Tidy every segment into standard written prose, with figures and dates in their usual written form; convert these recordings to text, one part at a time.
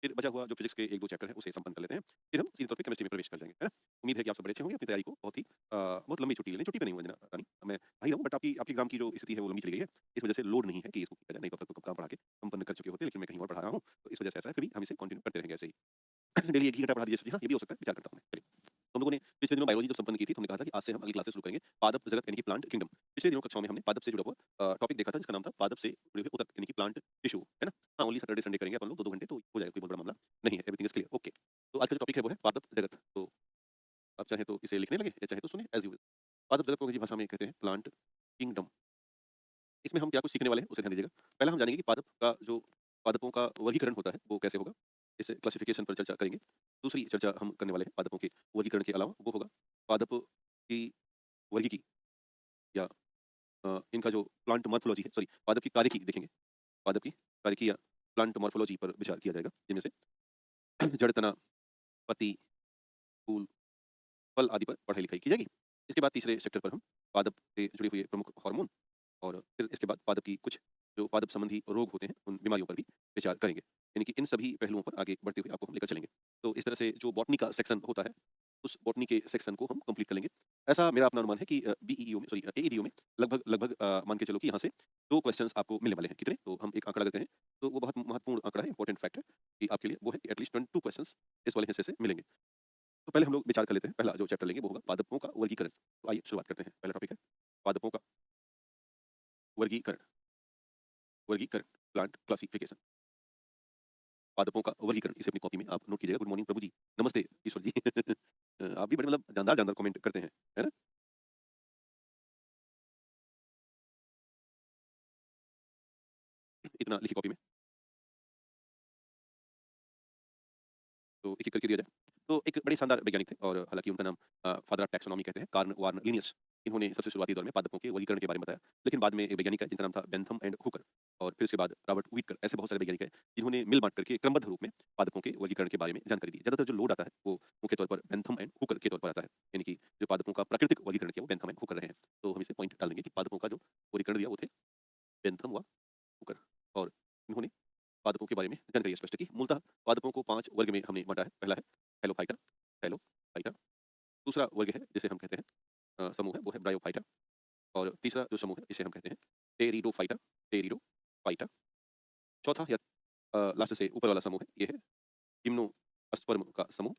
फिर बचा हुआ जो फिजिक्स के 1-2 चैप्टर हैं उसे संपन्न कर लेते हैं। फिर हम सीधे तौर पे केमिस्ट्री में प्रवेश कर जाएँगे, है ना? उम्मीद है कि आप सब बड़े अच्छे होंगे, अपनी तैयारी को बहुत लंबी छुट्टी ले लें। छुट्टी पे नहीं हूँ अंजना रानी, मैं वहीं हूँ, बट आपकी आपके एग्ज़ाम की जो स्थिति है वो लंबी चली गई है। इस वजह से लोड नहीं है कि इसको किया जाए, नहीं तो अब तक तो काम पढ़ा के संपन्न कर चुके होते, लेकिन मैं कहीं और पढ़ा रहा हूँ, तो इस वजह से ऐसा है, फिर भी हम इसे कंटिन्यू करते रहेंगे ऐसे ही। डेली 1 ही घंटा पढ़ा दीजिए सर जी, हाँ, ये भी हो सकता है, विचार करता हूँ मैं। चलिए, तो हम लोगों ने पिछले दिनों बायोलॉजी जब संपन्न की थी, तो हमने कहा था कि आज से हम अगली क्लासेस शुरू करेंगे पादप जगत यानी कि प्लांट किंगडम। पिछले दिनों कक्षाओं में हमने पादप से जुड़ा हुआ टॉपिक देखा था जिसका नाम था पादप से जुड़े हुए ऊतक यानी कि प्लांट टिश्यू, है ना? हाँ, ओनली सैटरडे संडे करेंगे अपन लोग 2-2 घंटे तो हो जाएगा, कोई बहुत बड़ा मामला नहीं है, एवरीथिंग इज़ क्लियर, ओके। तो आज का जो टॉपिक है वो है पादप जगत। तो आप चाहें तो इसे लिखने लगे या चाहें तो सुनें एज़ यू विल। पादप जगत को अंग्रेजी भाषा में कहते हैं प्लांट किंगडम। इसमें हम क्या कुछ सीखने वाले हैं, उसे ध्यान दीजिएगा। पहला हम जानेंगे कि पादपों का वर्गीकरण होता है, वो कैसे होगा? इस क्लासिफिकेशन पर चर्चा करेंगे। दूसरी चर्चा हम करने वाले हैं पादपों के वर्गीकरण के अलावा, वो होगा पादप की वर्गीकी या इनका जो प्लांट मॉर्फोलॉजी है, सॉरी, पादप की कार्यकी देखेंगे। पादप की कार्यकी या प्लांट मॉर्फोलॉजी पर विचार किया जाएगा, जिनमें से जड़, तना, पत्ती, फूल, फल आदि पर पढ़ाई-लिखाई की जाएगी। इसके बाद तीसरे सेक्टर पर हम पादप से जुड़े हुए प्रमुख हार्मोन और फिर इसके बाद पादप की कुछ जो पादप संबंधी रोग होते हैं, उन बीमारियों पर भी विचार करेंगे। यानी कि इन सभी पहलुओं पर आगे बढ़ते हुए आपको हम लेकर चलेंगे। तो इस तरह से जो बॉटनी का सेक्शन होता है, उस बॉटनी के सेक्शन को हम कंप्लीट कर लेंगे। ऐसा मेरा अपना अनुमान है कि बीईईओ में, सॉरी, एईडीओ में लगभग लगभग मान के चलो कि यहाँ से 2 क्वेश्चन्स आपको मिलने वाले हैं। कितने? तो हम एक आंकड़ा लेते हैं, तो वो बहुत महत्वपूर्ण आंकड़ा है, इंपॉर्टेंट फैक्ट है कि आपके लिए वो है कि एट लीस्ट 22 क्वेश्चन्स इस वाले हिस्से से मिलेंगे। तो पहले हम लोग विचार कर लेते हैं, पहला जो चैप्टर लेंगे वो होगा पादपों का वर्गीकरण। तो आइए शुरुआत करते हैं। पहला टॉपिक है पादपों का वर्गीकरण। वर्गीकरण, प्लांट क्लासिफिकेशन। पादपों का वर्गीकरण, इसे अपनी कॉपी में आप नोट कीजिएगा। गुड मॉर्निंग प्रभु जी, नमस्ते ईश्वर जी। आप भी बड़े मतलब जानदार जानदार कमेंट करते हैं, है ना? इतना लिखिए कॉपी में, तो एक एक करके दिया जाए। तो एक बड़े शानदार वैज्ञानिक थे और हालांकि उनका नाम फादर ऑफ टैक्सोनॉमी कहते हैं, कार्ल वार्न लिनियस। इन्होंने सबसे शुरुआती दौर में पादपों के वर्गीकरण के बारे में बताया, लेकिन बाद में एक वैज्ञानिक है जिनका नाम था बेंथम एंड हुकर, और फिर उसके बाद रॉबर्ट व्हिटकर। ऐसे बहुत सारे वैज्ञानिक हैं जिन्होंने मिल बांट करके क्रमबद्ध रूप में पादपों के वर्गीकरण के बारे में जानकारी दी। ज्यादातर जो लोड आता है वो मुख्य तौर पर बेंथम एंड हुकर के तौर पर आता है, यानी कि जो पादपों का प्राकृतिक वर्गीकरण किया वो बेंथम एंड हुकर रहे हैं। तो हम इसे पॉइंट डाल देंगे कि पादपों का जो वर्गीकरण दिया वो थे बेंथम व हुकर, और इन्होंने पादपों के बारे में जानकारी स्पष्ट की। मूलतः पादपों को 5 वर्ग में हमने बाँटा है। पहला है हेलोफाइटा, हेलोफाइटा। दूसरा वर्ग है जिसे हम कहते हैं समूह है वो है ब्रायोफाइटा, और तीसरा जो समूह है इसे हम कहते हैं टेरिडोफाइटा, टेरिडोफाइटा। चौथा या लास्ट से ऊपर वाला समूह है ये है जिम्नोस्पर्म का समूह,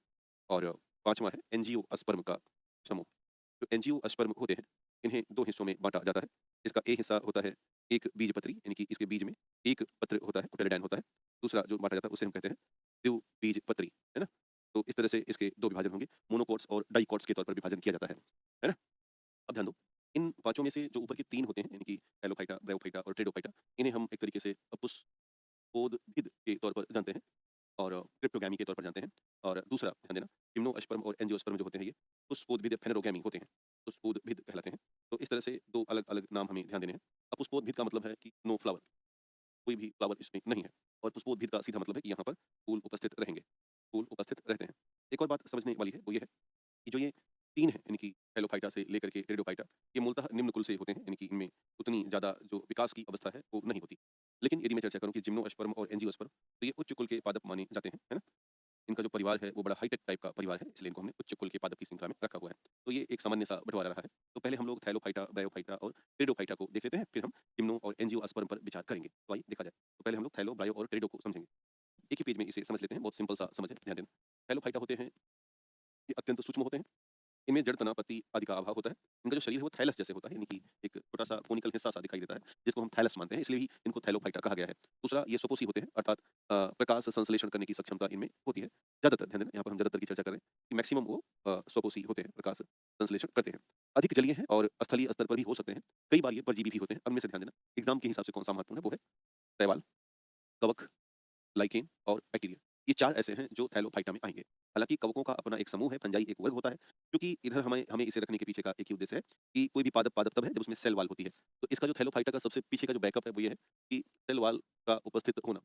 और पाँचवाँ है एंजियोस्पर्म का समूह। जो एंजियोस्पर्म होते हैं, इन्हें 2 हिस्सों में बाँटा जाता है। इसका ए हिस्सा होता है एक बीजपत्री, यानी कि इसके बीज में एक पत्र होता है, कोटिलेडॉन होता है। दूसरा जो बाँटा जाता है उसे हम कहते हैं द्विबीजपत्री, है ना? तो इस तरह से इसके 2 विभाजन होंगे, मोनोकॉट्स और डाइकॉट्स के तौर पर विभाजन किया जाता है ना? अब ध्यान दो, इन पाँचों में से जो ऊपर के 3 होते हैं, यानी कि हेलोफाइटा, ब्रायोफाइटा और टेरिडोफाइटा, इन्हें हम एक तरीके से अपुष्पोद्भिद के तौर पर जानते हैं और क्रिप्टोगैमी के तौर पर जानते हैं। और दूसरा ध्यान देना, जिम्नोस्पर्म और एंजियोस्पर्म जो होते हैं ये पुष्पोद्भिद या फेनेरोगैमी होते हैं, पुष्पोद्भिद कहलाते हैं। तो इस तरह से 2 अलग-अलग नाम हमें ध्यान देने हैं। अपुष्पोद्भिद का मतलब है कि नो फ्लावर, कोई भी फ्लावर इसमें नहीं है, और पुष्पोद्भिद का सीधा मतलब है कि यहाँ पर फूल उपस्थित रहेंगे, फूल उपस्थित रहते हैं। एक और बात समझने वाली है वो ये है कि जो ये 3 हैं, यानी कि हेलोफाइटा से लेकर के टेरिडोफाइटा, ये मूलतः निम्न कुल से होते हैं, यानी कि इनमें उतनी ज़्यादा जो विकास की अवस्था है वो नहीं होती। लेकिन यदि मैं चर्चा करूँ कि जिम्नोस्पर्म और एंजियोस्पर्म, तो ये उच्च कुल के पादप माने जाते हैं, है ना? इनका जो परिवार है वो बड़ा हाईटेक टाइप का परिवार है, इसलिए इनको हमने उच्च कुल के पादप की श्रृंखला में रखा हुआ है। तो ये एक सामान्य सा बंटवारा रहा है। तो पहले हम लोग थैलोफाइटा, ब्रायोफाइटा और टेरिडोफाइटा को देख लेते हैं, फिर हम जिम्नो और एंजियोस्पर्म पर विचार करेंगे। तो आइए देखा जाए। तो पहले हम लोग थैलो, ब्रायो और टेरिडो को समझेंगे। एक ही पेज में इसे समझ लेते हैं, बहुत सिंपल सा समझ है, ध्यान देना। थैलोफाइटा होते हैं, ये अत्यंत सूक्ष्म होते हैं। इनमें जड़, तना, पत्ती आदि का अभाव होता है। इनका जो शरीर है वो थैलस जैसे होता है, यानी कि एक छोटा-सा कोनिकल हिस्सा सा दिखाई देता है, जिसको हम थैलस मानते हैं, इसलिए ही इनको थैलोफाइटा कहा गया है। दूसरा, ये स्वपोषी होते हैं, अर्थात प्रकाश संश्लेषण करने की क्षमता इनमें होती है। ज़्यादातर ध्यान देना, यहाँ पर हम ज़्यादातर की चर्चा कर रहे हैं कि मैक्सिमम वो स्वपोषी होते हैं, प्रकाश संश्लेषण करते हैं। अधिक जलीय हैं और स्थलीय स्तर पर भी हो सकते हैं। कई बार ये परजीवी भी होते हैं। अब इनमें से ध्यान देना, एग्ज़ाम के हिसाब से कौन-सा महत्वपूर्ण है वो है शैवाल, कवक, लाइकेन और बैक्टीरिया। ये 4 ऐसे हैं जो थैलोफाइटा में आएँगे। हालाँकि कवकों का अपना एक समूह है, फंजाई एक वर्ग होता है, क्योंकि इधर हमें हमें इसे रखने के पीछे का एक ही उद्देश्य है कि कोई भी पादप पादप तब है जब उसमें सेल वॉल होती है। तो इसका जो थैलोफाइटा का सबसे पीछे का जो बैकअप है वो ये है कि सेल वॉल का उपस्थित होना,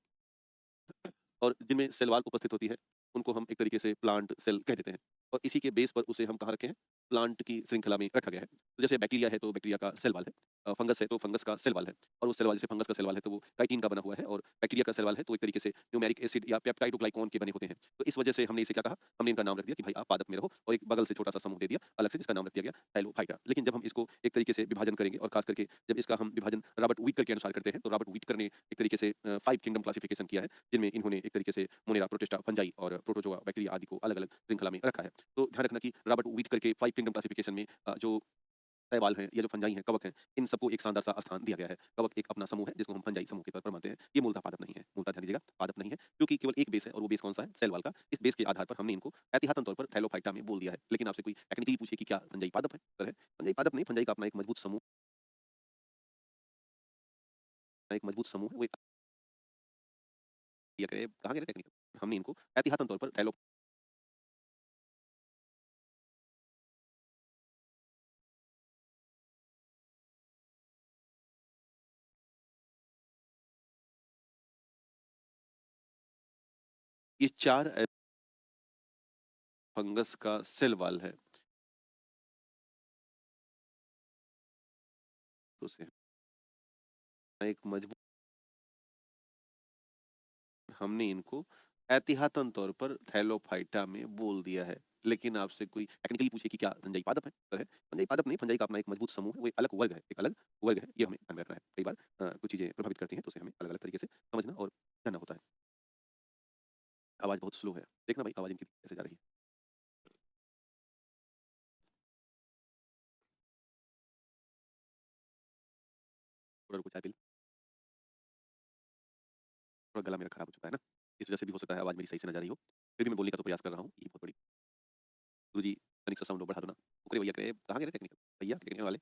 और जिनमें सेल वॉल उपस्थित होती है, उनको हम एक तरीके से प्लांट सेल कह देते हैं, और इसी के बेस पर उसे हम कहाँ रखे हैं? प्लांट की श्रृंखला में रखा गया है। तो जैसे बैक्टीरिया है तो बैक्टीरिया का सेल वॉल है, फंगस है तो फंगस का सेल वॉल है और उस सेल वॉल जैसे फंगस का सेल वॉल है तो वो काइटिन का बना हुआ है और बैक्टीरिया का सेल वॉल है तो एक तरीके से न्यूमेरिक एसिड या पेप्टाइडोग्लाइकॉन के बने होते हैं। तो इस वजह से हमने इसे क्या कहा, हमने इनका नाम रख दिया कि भाई आप पादप में रहो और एक बगल से छोटा-सा समूह दे दिया अलग से जिसका नाम रख दिया गया हैलोफाइटा। लेकिन जब हम इसको एक तरीके से विभाजन करेंगे और खास करके जब इसका हम विभाजन रॉबर्ट व्हिटकर के अनुसार करते हैं तो रॉबर्ट व्हिटकर ने एक तरीके से 5 किंगडम क्लासिफिकेशन किया है जिनमें इन्होंने एक तरीके से मोनेरा, प्रोटिस्टा, फंजाई और प्रोटोजोआ, बैक्टीरिया आदि को अलग-अलग श्रृंखला में रखा है। तो ध्यान रखना कि रॉबर्ट व्हिटकर के 5 किंगडम क्लासिफिकेशन में जो शैवाल हैं, ये जो फंजाई हैं, कवक हैं, इन सबको एक शानदार सा स्थान दिया गया है। कवक एक अपना समूह है जिसको हम फंजाई समूह के तौर पर मानते हैं। ये मूलतः पादप नहीं है, मूलतः ध्यान दीजिएगा पादप नहीं है क्योंकि केवल एक बेस है और वो बेस कौन-सा है? सेल वॉल का। इस बेस के आधार पर हमने इनको एहतियातन तौर पर थैलोफाइटा में बोल दिया है। लेकिन आपसे कोई टेक्निकली पूछे कि क्या फंजाई पादप है? उत्तर है फंजाई पादप नहीं, फंजाई का अपना एक मजबूत समूह है, वो एक कहा गया ना टेक्निकल। हमने इनको एहतियातन तौर पर थैलो ये 4 फंगस का सेल वॉल है। तो उसे एक मजबूत हमने इनको एहतियातन तौर पर थैलोफाइटा में बोल दिया है। लेकिन आपसे कोई टेक्निकली पूछे कि क्या फंजाई पादप है? उत्तर है फंजाई पादप नहीं, फंजाई का अपना एक मजबूत समूह है, वो एक अलग वर्ग है, एक अलग वर्ग है। ये हमें ध्यान में रखना है। कई बार कुछ चीज़ें प्रभावित करती हैं तो उसे हमें अलग-अलग तरीके से समझना और जानना होता है। आवाज़ बहुत स्लो है। देखना भाई आवाज़ इनकी कैसे जा रही है। थोड़ा रुको चाय पी लें। थोड़ा गला मेरा खराब हो चुका है ना, इस वजह से भी हो सकता है आवाज़ मेरी सही से ना जा रही हो। फिर भी मैं बोलने का तो प्रयास कर रहा हूँ। ये बहुत बड़ी गुरुजी तनिक सा साउंड और बढ़ा दो ना। फुकरे भैया कहे कहाँ गए रे टेक्निकल भैया टेक्निकल वाले?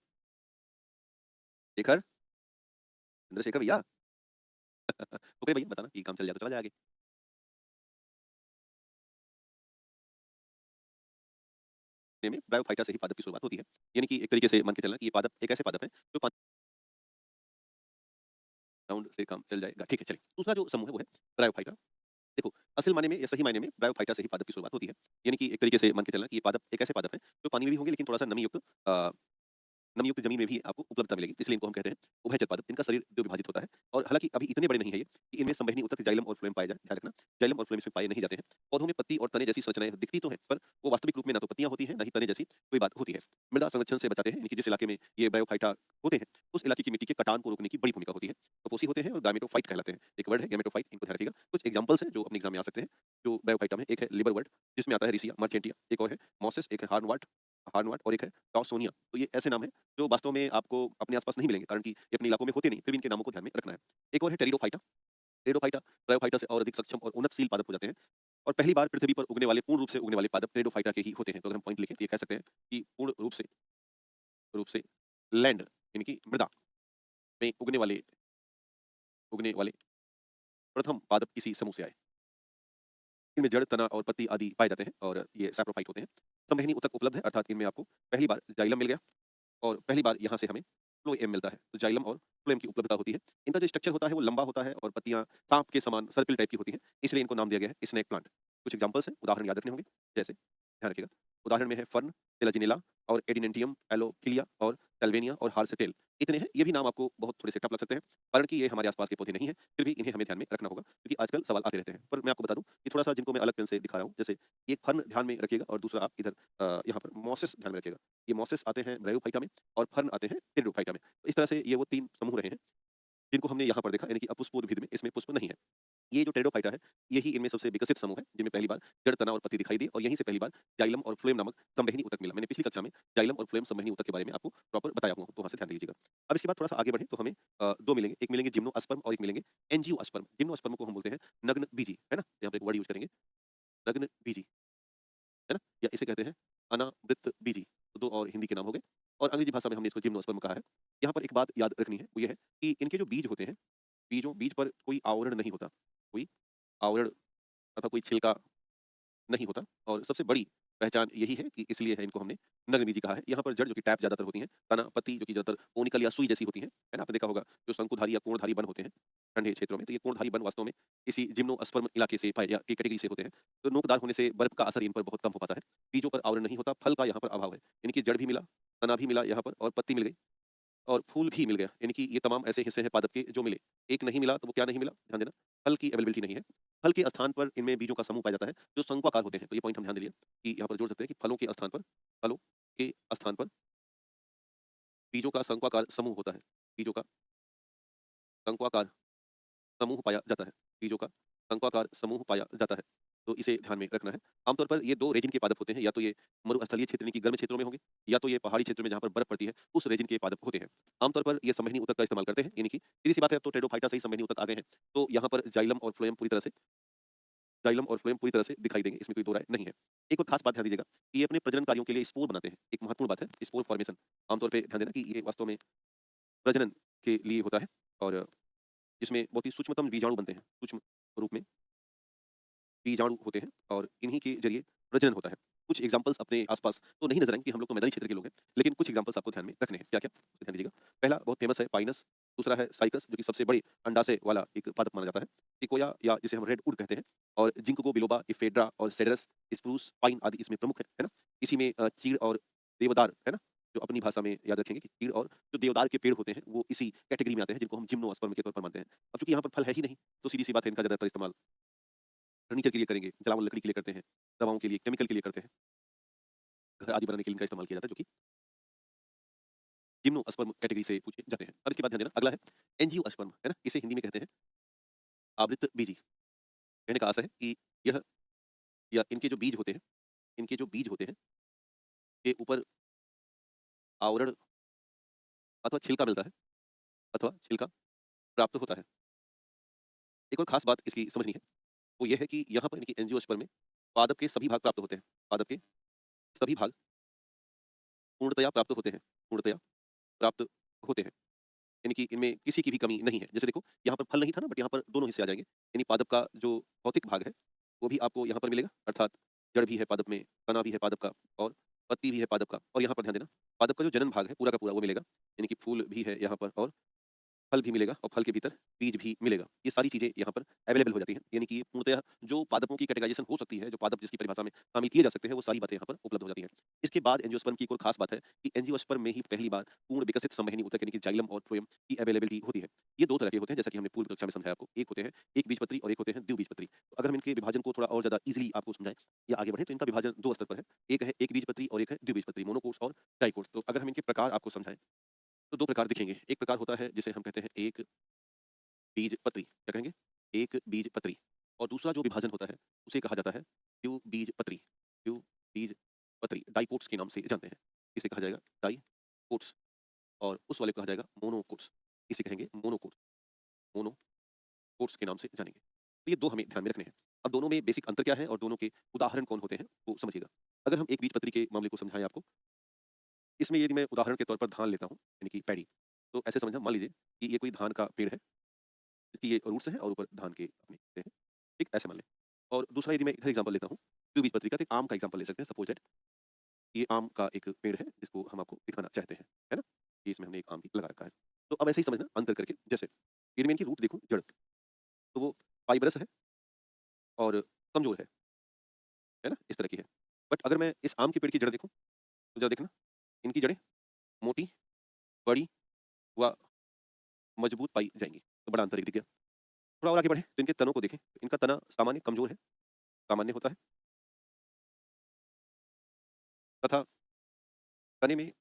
शेखर, चंद्रशेखर भैया फुकरे भैया बताना कि काम चल जाए तो चला जाए आगे। में ब्रायोफाइटा से ही पादप की शुरुआत होती है। यानी कि एक तरीके से मान के चलना कि ये पादप एक ऐसे पादप हैं जो 5 राउंड से काम चल जाएगा। ठीक है, चलिए। दूसरा जो समूह है वो है ब्रायोफाइटा। देखो, असल मायने में या सही मायने में ब्रायोफाइटा से ही पादप की शुरुआत होती है। यानी कि एक तरीके से मान के चलना कि ये पादप एक ऐसे पादप हैं जो पानी में भी होंगे लेकिन थोड़ा-सा नमी युक्त नमीयुक्त जमीन में भी आपको उपलब्धता मिलेगी, इसलिए इनको हम कहते हैं उभयचर पादप। इनका शरीर द्विभाजित होता है और हालाँकि अभी इतने बड़े नहीं है ये कि इनमें संवहनी ऊतक, जाइलम और फ्लोएम पाए जाएँ, ध्यान रखना। जाइलम और फ्लोएम इसमें पाए नहीं जाते हैं। पौधों में पत्ती और तने जैसी संरचनाएँ दिखती तो हैं, पर वो वास्तविक रूप में ना तो पत्तियाँ होती हैं, ना ही तने जैसी कोई बात होती है। मृदा संरक्षण से बताते हैं, यानी कि जिस इलाके में ये ब्रायोफाइटा होते हैं, उस इलाके की मिट्टी के कटान को रोकने की बड़ी भूमिका होती है। कपोसी होते हैं और गैमेटोफाइट कहलाते हैं। एक वर्ड है गैमेटोफाइट, इनको ध्यान रखिएगा। कुछ एग्जाम्पल्स हैं जो अपने एग्जाम में आ सकते हैं, जो ब्रायोफाइटा में। एक है लिवरवर्ट, जिसमें आता है रिसिया, मर्चेंटिया, एक और है मोसेस, एक है हार्नवार्ट और एक है टॉसोनिया। तो ये ऐसे नाम हैं जो वास्तव में आपको अपने आस-पास नहीं मिलेंगे, कारण कि ये अपने इलाकों में होते नहीं, फिर भी इनके नामों को ध्यान में रखना है। एक और है टेरिडोफाइटा। टेरिडोफाइटा ब्रायोफाइटा से और अधिक सक्षम और उन्नतशील पादप हो जाते हैं और पहली बार पृथ्वी पर उगने वाले पूर्ण रूप से उगने वाले पादप टेरिडोफाइटा के ही होते हैं। तो अगर हम पॉइंट लिखें तो ये कह सकते हैं कि पूर्ण रूप से लैंड यानी कि मृदा में उगने वाले प्रथम पादप इसी समूह से आए। इनमें जड़, तना और पत्ती आदि पाए जाते हैं और ये सैप्रोफाइट होते हैं। संवहनी ऊतक उपलब्ध है, अर्थात इनमें आपको पहली बार जाइलम मिल गया और पहली बार यहाँ से हमें फ्लोएम मिलता है। तो जाइलम और फ्लोएम की उपलब्धता होती है। इनका जो स्ट्रक्चर होता है वो लंबा होता है और पत्तियाँ सांप के समान सर्पिल टाइप की होती हैं, इसलिए इनको नाम दिया गया है स्नेक प्लांट। कुछ एग्जांपल्स हैं, उदाहरण याद रखने होंगे, जैसे ध्यान रखिएगा। उदाहरण में है फर्न, टिलाजिनेला और एडिनेंटियम एलोफिलिया और सैल्वेनिया और हारसेटेल। इतने हैं, ये भी नाम आपको बहुत थोड़े से टफ लग सकते हैं, कारण कि ये हमारे आस-पास के पौधे नहीं हैं, फिर भी इन्हें हमें ध्यान में रखना होगा क्योंकि आजकल सवाल आते रहते हैं। पर मैं आपको बता दूँ कि थोड़ा-सा जिनको मैं अलग पेन से दिखा रहा हूँ, जैसे एक फर्न ध्यान में रखिएगा और दूसरा आप इधर यहाँ पर मोसेस ध्यान में रखिएगा। ये मोसेस आते हैं ब्रायोफाइटा में और फर्न आते हैं टेरिडोफाइटा में। तो इस तरह से ये वो 3 समूह रहे हैं, जिनको हमने यहाँ पर देखा, यानी कि अपुष्प उद्भिद में इसमें पुष्प नहीं है। ये जो टेरिडोफाइटा है, यही इनमें सबसे विकसित समूह है, जिनमें पहली बार जड़, तना और पत्ती दिखाई दी और यहीं से पहली बार जाइलम और फ्लोएम नामक संवहनी ऊतक मिला। मैंने पिछली कक्षा में जाइलम और फ्लोएम संवहनी ऊतक के बारे में आपको प्रॉपर बताया हुआ हूँ, तो वहाँ से ध्यान दीजिएगा। अब इसके बाद थोड़ा-सा आगे बढ़ें तो हमें 2 मिलेंगे, एक मिलेंगे जिम्नोस्पर्म और एक मिलेंगे एंजियोस्पर्म। जिम्नोस्पर्म को हम बोलते हैं नग्न बीजी, है ना? यहाँ पे एक वर्ड यूज़ करेंगे, नग्न बीजी। है ना? या इसे कहते हैं अनावृत बीजी। तो 2 और हिंदी के नाम हो गए और अंग्रेजी भाषा में हमने इसको जिम्नोस्पर्म कहा है। यहाँ पर एक बात याद रखनी है, वो ये है कि इनके जो बीज होते हैं, बीज पर कोई आवरण नहीं होता। कोई आवरण अथवा कोई छिलका नहीं होता और सबसे बड़ी पहचान यही है कि इसलिए है इनको हमने नग्नबीजी कहा है। यहाँ पर जड़ जो कि टैप ज़्यादातर होती हैं, तना, पत्ती जो कि ज़्यादातर कोनिकल या सुई जैसी होती हैं, है ना? आपने देखा होगा जो शंकुधारी या कोणधारी वन होते हैं, ठंडे क्षेत्रों में, तो ये कोणधारी वन वास्तव में इसी जिम्नोस्पर्म इलाके से पाए या की कैटेगरी से होते हैं। तो नोकदार होने से बर्फ का असर इन पर बहुत कम हो पाता है। बीजों पर आवरण नहीं होता, फल का यहाँ पर अभाव है। इनकी जड़ भी मिला, तना भी मिला यहाँ पर और पत्ती मिल गई। और फूल भी मिल गया। यानी कि ये तमाम ऐसे हिस्से हैं पादप के जो मिले। एक नहीं मिला तो वो क्या नहीं मिला? ध्यान देना, फल की अवेलेबिलिटी नहीं है। फल के स्थान पर इनमें बीजों का समूह पाया जाता है जो शंक्वाकार होते हैं। तो ये पॉइंट हम ध्यान दे लिए कि यहाँ पर जोड़ सकते हैं कि फलों के स्थान पर बीजों का शंक्वाकार समूह होता है। बीजों का शंक्वाकार समूह पाया जाता है। बीजों का शंक्वाकार समूह पाया जाता है। तो इसे ध्यान में रखना है। आमतौर पर ये 2 रेजिन के पादप होते हैं, या तो ये मरुस्थलीय क्षेत्र यानी कि गर्म क्षेत्रों में होंगे, या तो ये पहाड़ी क्षेत्र में जहाँ पर बर्फ पड़ती है, उस रेजिन के पादप होते हैं। आमतौर पर ये संवहनी ऊतक का इस्तेमाल करते हैं, यानी कि सीधी-सी बात है, अब तो टेरिडोफाइटा से ही संवहनी ऊतक आ गए हैं। तो यहाँ पर जाइलम और फ्लोएम पूरी तरह से दिखाई देंगे, इसमें कोई दो राय नहीं है। एक और खास बात ध्यान दीजिएगा कि ये अपने प्रजनन कार्यों के लिए स्पोर बनाते हैं। एक महत्वपूर्ण बात है स्पोर फॉर्मेशन। आमतौर पे ध्यान देना कि ये वास्तव में प्रजनन के लिए होता है, और इसमें बहुत ही सूक्ष्मतम बीजाणु बनते हैं। सूक्ष्म रूप में बीजाणु होते हैं और इन्हीं के ज़रिए प्रजनन होता है। कुछ एग्ज़ाम्पल्स अपने आस-पास तो नहीं नज़र आएँगे कि हम लोग तो मैदानी क्षेत्र के लोग हैं, लेकिन कुछ एग्ज़ाम्पल्स आपको ध्यान में रखने हैं। क्या-क्या? ध्यान दीजिएगा। पहला बहुत फेमस है पाइनस, दूसरा है साइकस जो कि सबसे बड़े अंडाशय वाला एक पादप माना जाता है। सिकोया या जिसे हम रेडवुड कहते हैं, और जिंको बिलोबा, इफेड्रा और सेडरस, स्प्रूस, पाइन आदि इसमें प्रमुख है ना? इसी में चीड़ और देवदार, है ना? जो अपनी भाषा में याद रखेंगे कि चीड़ और जो देवदार के पेड़ होते हैं, वो इसी कैटेगरी में आते हैं, जिनको हम जिम्नोस्पर्म के तौर पर मानते हैं। अब चूँकि यहाँ पर फल है ही नहीं, तो सीधी-सी बात है, इनका ज़्यादातर इस्तेमाल फर्नीचर के लिए करेंगे, जलावन लकड़ी के लिए करते हैं, दवाओं के लिए, केमिकल के लिए करते हैं, घर आदि बनाने के लिए इनका इस्तेमाल किया जाता है, जो कि जिम्नोस्पर्म कैटेगरी से पूछे जाते हैं। अब इसके बाद ध्यान देना, अगला है एंजियोस्पर्म, है ना? इसे हिंदी में कहते हैं आवृतबीजी। कहने का आशा है कि यह या इनके जो बीज होते हैं, इनके जो बीज होते हैं, के ऊपर आवरण अथवा छिलका मिलता है, अथवा छिलका प्राप्त होता है। एक और खास बात इसकी समझनी है, वो ये है कि यहाँ पर इनकी एंजियोस्पर्म में पादप के सभी भाग प्राप्त होते हैं। पादप के सभी भाग पूर्णतया प्राप्त होते हैं, पूर्णतया प्राप्त होते हैं। यानी कि इनमें किसी की भी कमी नहीं है। जैसे देखो, यहाँ पर फल नहीं था ना, बट यहाँ पर दोनों हिस्से आ जाएँगे। यानी पादप का जो भौतिक भाग है, वो भी आपको यहाँ पर मिलेगा, अर्थात जड़ भी है पादप में, तना भी है पादप का, और पत्ती भी है पादप का, और यहाँ पर ध्यान देना, पादप का जो जनन भाग है पूरा का पूरा वो मिलेगा। यानी कि फूल भी है यहाँ पर, और फल भी मिलेगा, और फल के भीतर बीज भी मिलेगा। ये सारी चीज़ें यहाँ पर अवेलेबल हो जाती हैं। यानी कि ये पूर्णतः जो पादपों की कैटेगराइज़ेशन हो सकती है, जो पादप जिसकी परिभाषा में शामिल किए जा सकते हैं, वो सारी बातें यहाँ पर उपलब्ध हो जाती हैं। इसके बाद एंजियोस्पर्म की एक और खास बात है कि एंजियोस्पर्म में ही पहली बार पूर्ण विकसित संवहनी ऊतक यानी कि जाइलम और फ्लोएम की अवेलेबिलिटी होती है। ये 2 तरह के होते हैं, जैसा कि हमने पूर्व कक्षा में समझाया आपको। एक होते हैं एकबीजपत्री और एक होते हैं द्विबीजपत्री। तो अगर हम इनके विभाजन को थोड़ा और ज़्यादा ईज़िली आपको समझाएँ या आगे बढ़ें, तो इनका विभाजन 2 स्तर पर है। एक है एकबीजपत्री और एक है द्विबीजपत्री, मोनोकोट्स और डाइकोट्स। तो अगर हम इनके प्रकार आपको समझाएँ, तो 2 प्रकार दिखेंगे। एक प्रकार होता है जिसे हम कहते हैं एक बीजपत्री, क्या कहेंगे? एक बीजपत्री, और दूसरा जो विभाजन होता है, उसे कहा जाता है द्विबीजपत्री। द्विबीजपत्री, डाइकोट्स के नाम से जानते हैं। इसे कहा जाएगा डाइकोट्स, और उस वाले को कहा जाएगा मोनोकोट्स। इसे कहेंगे मोनोकोट्स, मोनोकोट्स के नाम से जानेंगे। तो ये 2 हमें ध्यान में रखने हैं। अब दोनों में बेसिक अंतर क्या है और दोनों के उदाहरण कौन होते हैं, वो समझिएगा। अगर हम एक बीजपत्री के मामले को समझाएँ आपको, इसमें यदि मैं उदाहरण के तौर पर धान लेता हूँ, यानी कि पैडी, तो ऐसे समझना, मान लीजिए कि ये कोई धान का पेड़ है, इसकी ये रूट्स हैं और ऊपर धान के अपने होते हैं, ठीक? ऐसे मान लें। और दूसरा यदि मैं इधर एग्ज़ाम्पल लेता हूँ, द्विबीजपत्री का, तो एक आम का एग्ज़ाम्पल ले सकते हैं, सपोज़ दैट ये आम का एक पेड़ है जिसको हम आपको दिखाना चाहते हैं, है ना? कि इसमें हमने एक आम भी लगा रखा है। तो अब ऐसे ही समझना अंतर करके, जैसे यदि मैं इनकी रूट देखूँ, जड़, तो वो फाइब्रस है और कमज़ोर है ना? इस तरह की है। बट अगर मैं इस आम के पेड़ की जड़ देखूँ, तो ज़रा देखना, इनकी जड़ें मोटी, बड़ी व मजबूत पाई जाएँगी। तो बड़ा अंतर एक दिख गया। थोड़ा और आगे बढ़ें, तो इनके तनों को देखें, इनका तना सामान्य कमज़ोर है, सामान्य होता है, तथा तने में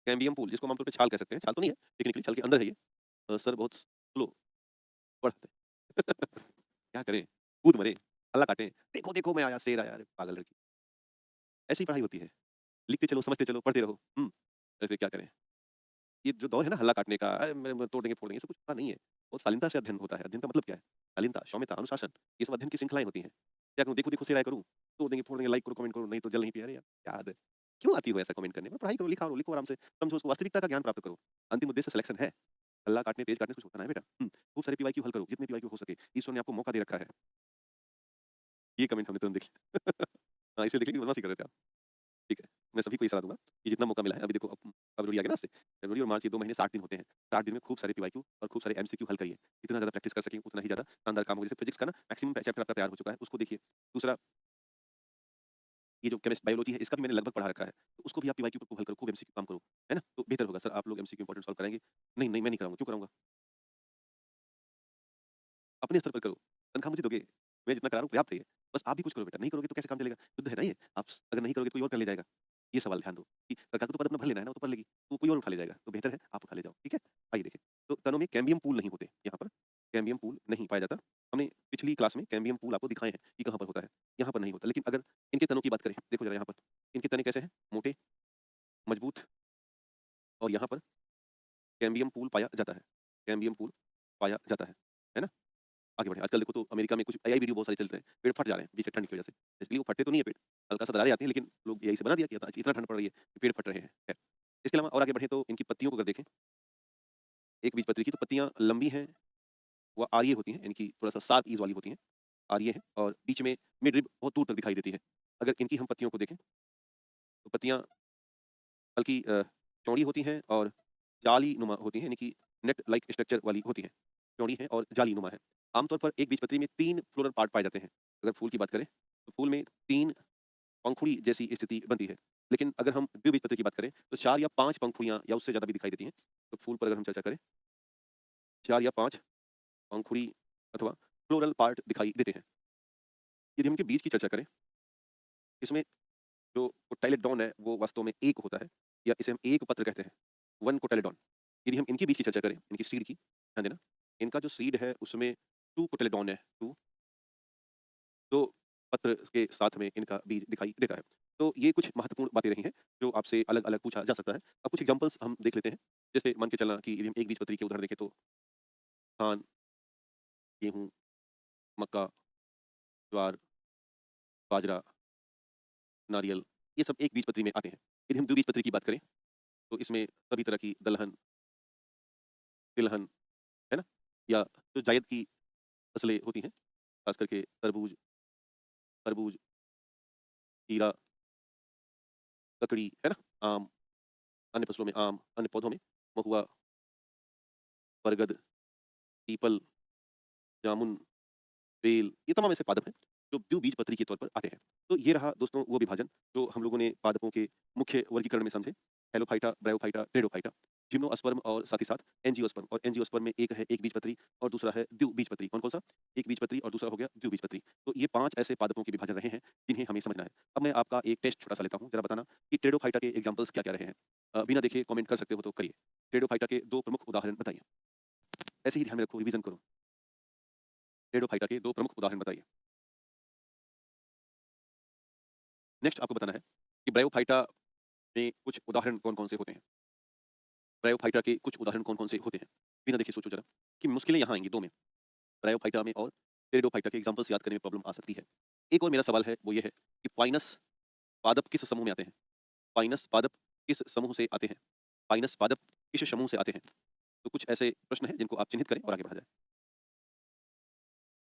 कैम्बियम पूल, जिसको हम आमतौर पे छाल कह सकते हैं, छाल तो नहीं है, टेक्निकली छाल के अंदर है ये। सर बहुत स्लो बढ़ते हैं। क्या करें? कूद मरे, हल्ला काटें, देखो, देखो मैं आया, शेर आया, अरे पागल लड़की। ऐसे ही पढ़ाई होती है, लिखते चलो, समझते चलो, पढ़ते रहो। तो फिर क्या करें? ये जो दौर है ना हल्ला काटने का, अरे मैं तोड़ देंगे, फोड़ देंगे, ये सब कुछ होता नहीं है। बहुत शालीनता से अध्ययन होता है। अध्ययन का मतलब क्या है? शालीनता, सौम्यता, अनुशासन, ये सब अध्ययन की श्रृंखलाएँ होती हैं। क्या करूँ? देखो, देखो शेर आया करूँ? तोड़ देंगे, फोड़ देंगे, लाइक करो, कमेंट करो, नहीं तो जल नहीं पिया। अरे यार, क्या आदत है? क्यों आती हो ऐसा कमेंट करने में? पढ़ाई करो, लिखा लिखो आराम से, समझो उसको, वास्तविकता का ज्ञान प्राप्त करो। अंतिम उद्देश्य सिलेक्शन है। हल्ला काटने, पेज काटने से कुछ होता ना है बेटा। खूब सारे पीवाईक्यू हल करो, जितने पीवाईक्यू हो सके। ईश्वर ने आपको मौका दे रखा है। ये कमेंट हमने तुरंत देख लिया। हाँ, इसलिए देख लिया कि बदमाशी कर रहे थे आप। ठीक है, मैं सभी को ये सलाह दूँगा कि जितना मौका मिला है, अभी देखो अब फरवरी आ गया ना इससे, फरवरी और मार्च, ये 2 महीने 60 दिन होते हैं। 60 दिन में खूब सारे पीवाईक्यू और खूब सारे एमसीक्यू हल करिए। जितना ज़्यादा प्रैक्टिस कर सकें उतना ही ज़्यादा शानदार काम होगा। जैसे फिजिक्स का ना मैक्सिमम चैप्टर आपका तैयार हो चुका है, उसको देखिए। दूसरा ये जो बायोलॉजी है इसका भी मैंने लगभग पढ़ा रखा है। तो उसको भी आप पीवाईक्यू को हल करो, खूब एमसीक्यू काम करो, है ना? तो बेहतर होगा। सर आप लोग एमसीक्यू इंपॉर्टेंट सॉल्व कराएँगे? नहीं, नहीं मैं नहीं कराऊँगा, क्यों कराऊँगा? अपने स्तर पर करो, तनख्वाह मुझे दोगे, मैं जितना करा रहा हूँ पर्याप्त है ये। बस आप भी कुछ करो बेटा, नहीं करोगे तो कैसे काम चलेगा? युद्ध है ना ये, आप अगर नहीं करोगे तो कोई और कर ले जाएगा। ये सवाल ध्यान दो कि सरकार को तो पद अपना भर लेना है ना, वो तो भर लेगी, तो कोई और उठा ले जाएगा, तो बेहतर है आप उठा ले जाओ, ठीक है? आइए देखिए, तो तनों में कैम्बियम पूल नहीं होते, यहाँ पर कैम्बियम पूल नहीं पाया जाता। हमने पिछली क्लास में कैम्बियम पूल आपको दिखाए हैं कि कहाँ पर होता है, यहाँ पर नहीं होता। लेकिन अगर इनके तनों की बात करें, देखो ज़रा यहाँ पर, इनके तने कैसे हैं? मोटे, मजबूत और यहाँ पर कैम्बियम पूल पाया जाता है, कैम्बियम पूल पाया जाता है ना? आगे बढ़ें। आजकल देखो तो अमेरिका में कुछ एआई वीडियो बहुत सारे चलते हैं। पेड़ फट जा रहे हैं बीच से ठंड की वजह से। बेसिकली वो फटते तो नहीं है पेड़, हल्का-सा दरारें आती हैं लेकिन लोग एआई से बना दिया कि इतना ठंड पड़ रही है कि पेड़ फट रहे हैं। खैर, इसके अलावा और आगे बढ़ें तो इनकी पत्तियों को अगर देखें, एक बीजपत्री की तो पत्तियाँ लंबी हैं, वो आर्य होती हैं, इनकी थोड़ा-सा शार्प ईज़ वाली होती हैं, आर्य हैं और बीच में मिड रिब बहुत दूर तक दिखाई देती है। अगर इनकी हम पत्तियों को देखें, तो पत्तियाँ हल्की चौड़ी होती हैं और जालीनुमा होती हैं, यानी कि नेट लाइक स्ट्रक्चर वाली होती हैं। चौड़ी हैं और जालीनुमा हैं। आमतौर पर एक बीजपत्री में 3 फ्लोरल पार्ट पाए जाते हैं। अगर फूल की बात करें, तो फूल में 3 पंखुड़ी जैसी स्थिति बनती है। लेकिन अगर हम द्विबीजपत्री की बात करें, तो 4 या 5 पंखुड़ियाँ या उससे ज़्यादा भी दिखाई देती हैं। तो फूल पर अगर हम चर्चा करें, 4 या 5 पंखुड़ी अथवा फ्लोरल पार्ट दिखाई देते हैं। यदि हम इनके बीज की चर्चा करें, इसमें जो कोटाइलेडोन है, वो वास्तव में एक होता है या इसे हम एक पत्र कहते हैं, वन कोटाइलेडोन। यदि हम इनके बीज की चर्चा करें, इनकी सीड की, ध्यान देना, इनका जो सीड है उसमें 2 कोटाइलेडोन है, 2 पत्र के साथ में इनका बीज दिखाई देता है। तो ये कुछ महत्वपूर्ण बातें रही हैं, जो आपसे अलग-अलग पूछा जा सकता है। अब कुछ एग्ज़ाम्पल्स हम देख लेते हैं। जैसे मान के चलना कि यदि हम एक बीजपत्री के उदाहरण देखें तो धान, गेहूँ, मक्का, ज्वार, बाजरा, नारियल, ये सब एक बीजपत्री में आते हैं। यदि हम द्विबीजपत्री की बात करें, तो इसमें सभी तरह की दलहन, तिलहन, है ना? या जो जायद की फसलें होती हैं, ख़ास करके तरबूज, खरबूज, खीरा, ककड़ी, है ना? आम, अन्य फसलों में आम, अन्य पौधों में महुआ, बरगद, पीपल, जामुन, बेल, ये तमाम ऐसे पादप हैं, जो द्विबीजपत्री के तौर पर आते हैं। तो ये रहा दोस्तों वो विभाजन, जो हम लोगों ने पादपों के मुख्य वर्गीकरण में समझे। हेलोफाइटा, ब्रायोफाइटा, टेरिडोफाइटा, जिम्नोस्पर्म और साथ ही साथ एंजियोस्पर्म, और एंजियोस्पर्म में एक है एकबीजपत्री और दूसरा है द्विबीजपत्री। कौन-कौन सा? एकबीजपत्री और दूसरा हो गया द्विबीजपत्री। तो ये 5 ऐसे पादपों के विभाजन रहे हैं, जिन्हें हमें समझना है। अब मैं आपका एक टेस्ट छोटा-सा लेता हूँ, ज़रा बताना कि टेरिडोफाइटा के एग्ज़ाम्पल्स क्या-क्या रहे हैं? बिना देखे कमेंट कर सकते हो तो करिए। टेरिडोफाइटा के 2 प्रमुख उदाहरण बताइए। ऐसे ही ध्यान में रखो, रिवीजन करो। टेरिडोफाइटा के 2 प्रमुख उदाहरण बताइए। नेक्स्ट आपको बताना है कि ब्रायोफाइटा में कुछ उदाहरण कौन-कौन से होते हैं? ब्रायोफाइटा के कुछ उदाहरण कौन-कौन से होते हैं? बिना देखे सोचो ज़रा, कि मुश्किलें यहाँ आएँगी 2 में, ब्रायोफाइटा में और टेरिडोफाइटा के एग्ज़ाम्पल्स याद करने में प्रॉब्लम आ सकती है। एक और मेरा सवाल है, वो ये है कि पाइनस पादप किस समूह में आते हैं? पाइनस पादप किस समूह से आते हैं? पाइनस पादप किस समूह से आते हैं? तो कुछ ऐसे प्रश्न हैं जिनको आप चिन्हित करें और आगे बढ़ा जाए।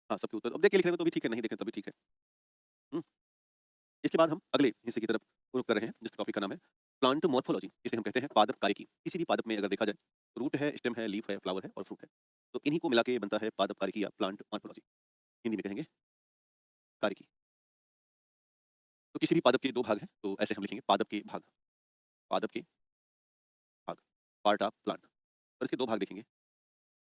हाँ, सबके उत्तर अब देख के लिख रहे हो तो भी ठीक है, नहीं देखें तब भी ठीक है। हुँ? इसके बाद हम अगले हिस्से की तरफ रुख कर रहे हैं, जिस टॉपिक का नाम है प्लांट मॉर्फोलॉजी। इसे हम कहते हैं पादप कार्यकी। किसी भी पादप में अगर देखा जाए, रूट है, स्टेम है, लीफ है, फ्लावर है और फ्रूट है। तो इन्हीं को मिला के बनता है पादप कार्यकी या प्लांट मॉर्फोलॉजी। हिंदी में कहेंगे कार्यकी। तो किसी भी पादप के 2 भाग हैं, तो ऐसे हम लिखेंगे पादप के भाग, पादप के भाग, पार्ट ऑफ प्लांट। और इसके 2 भाग देखेंगे,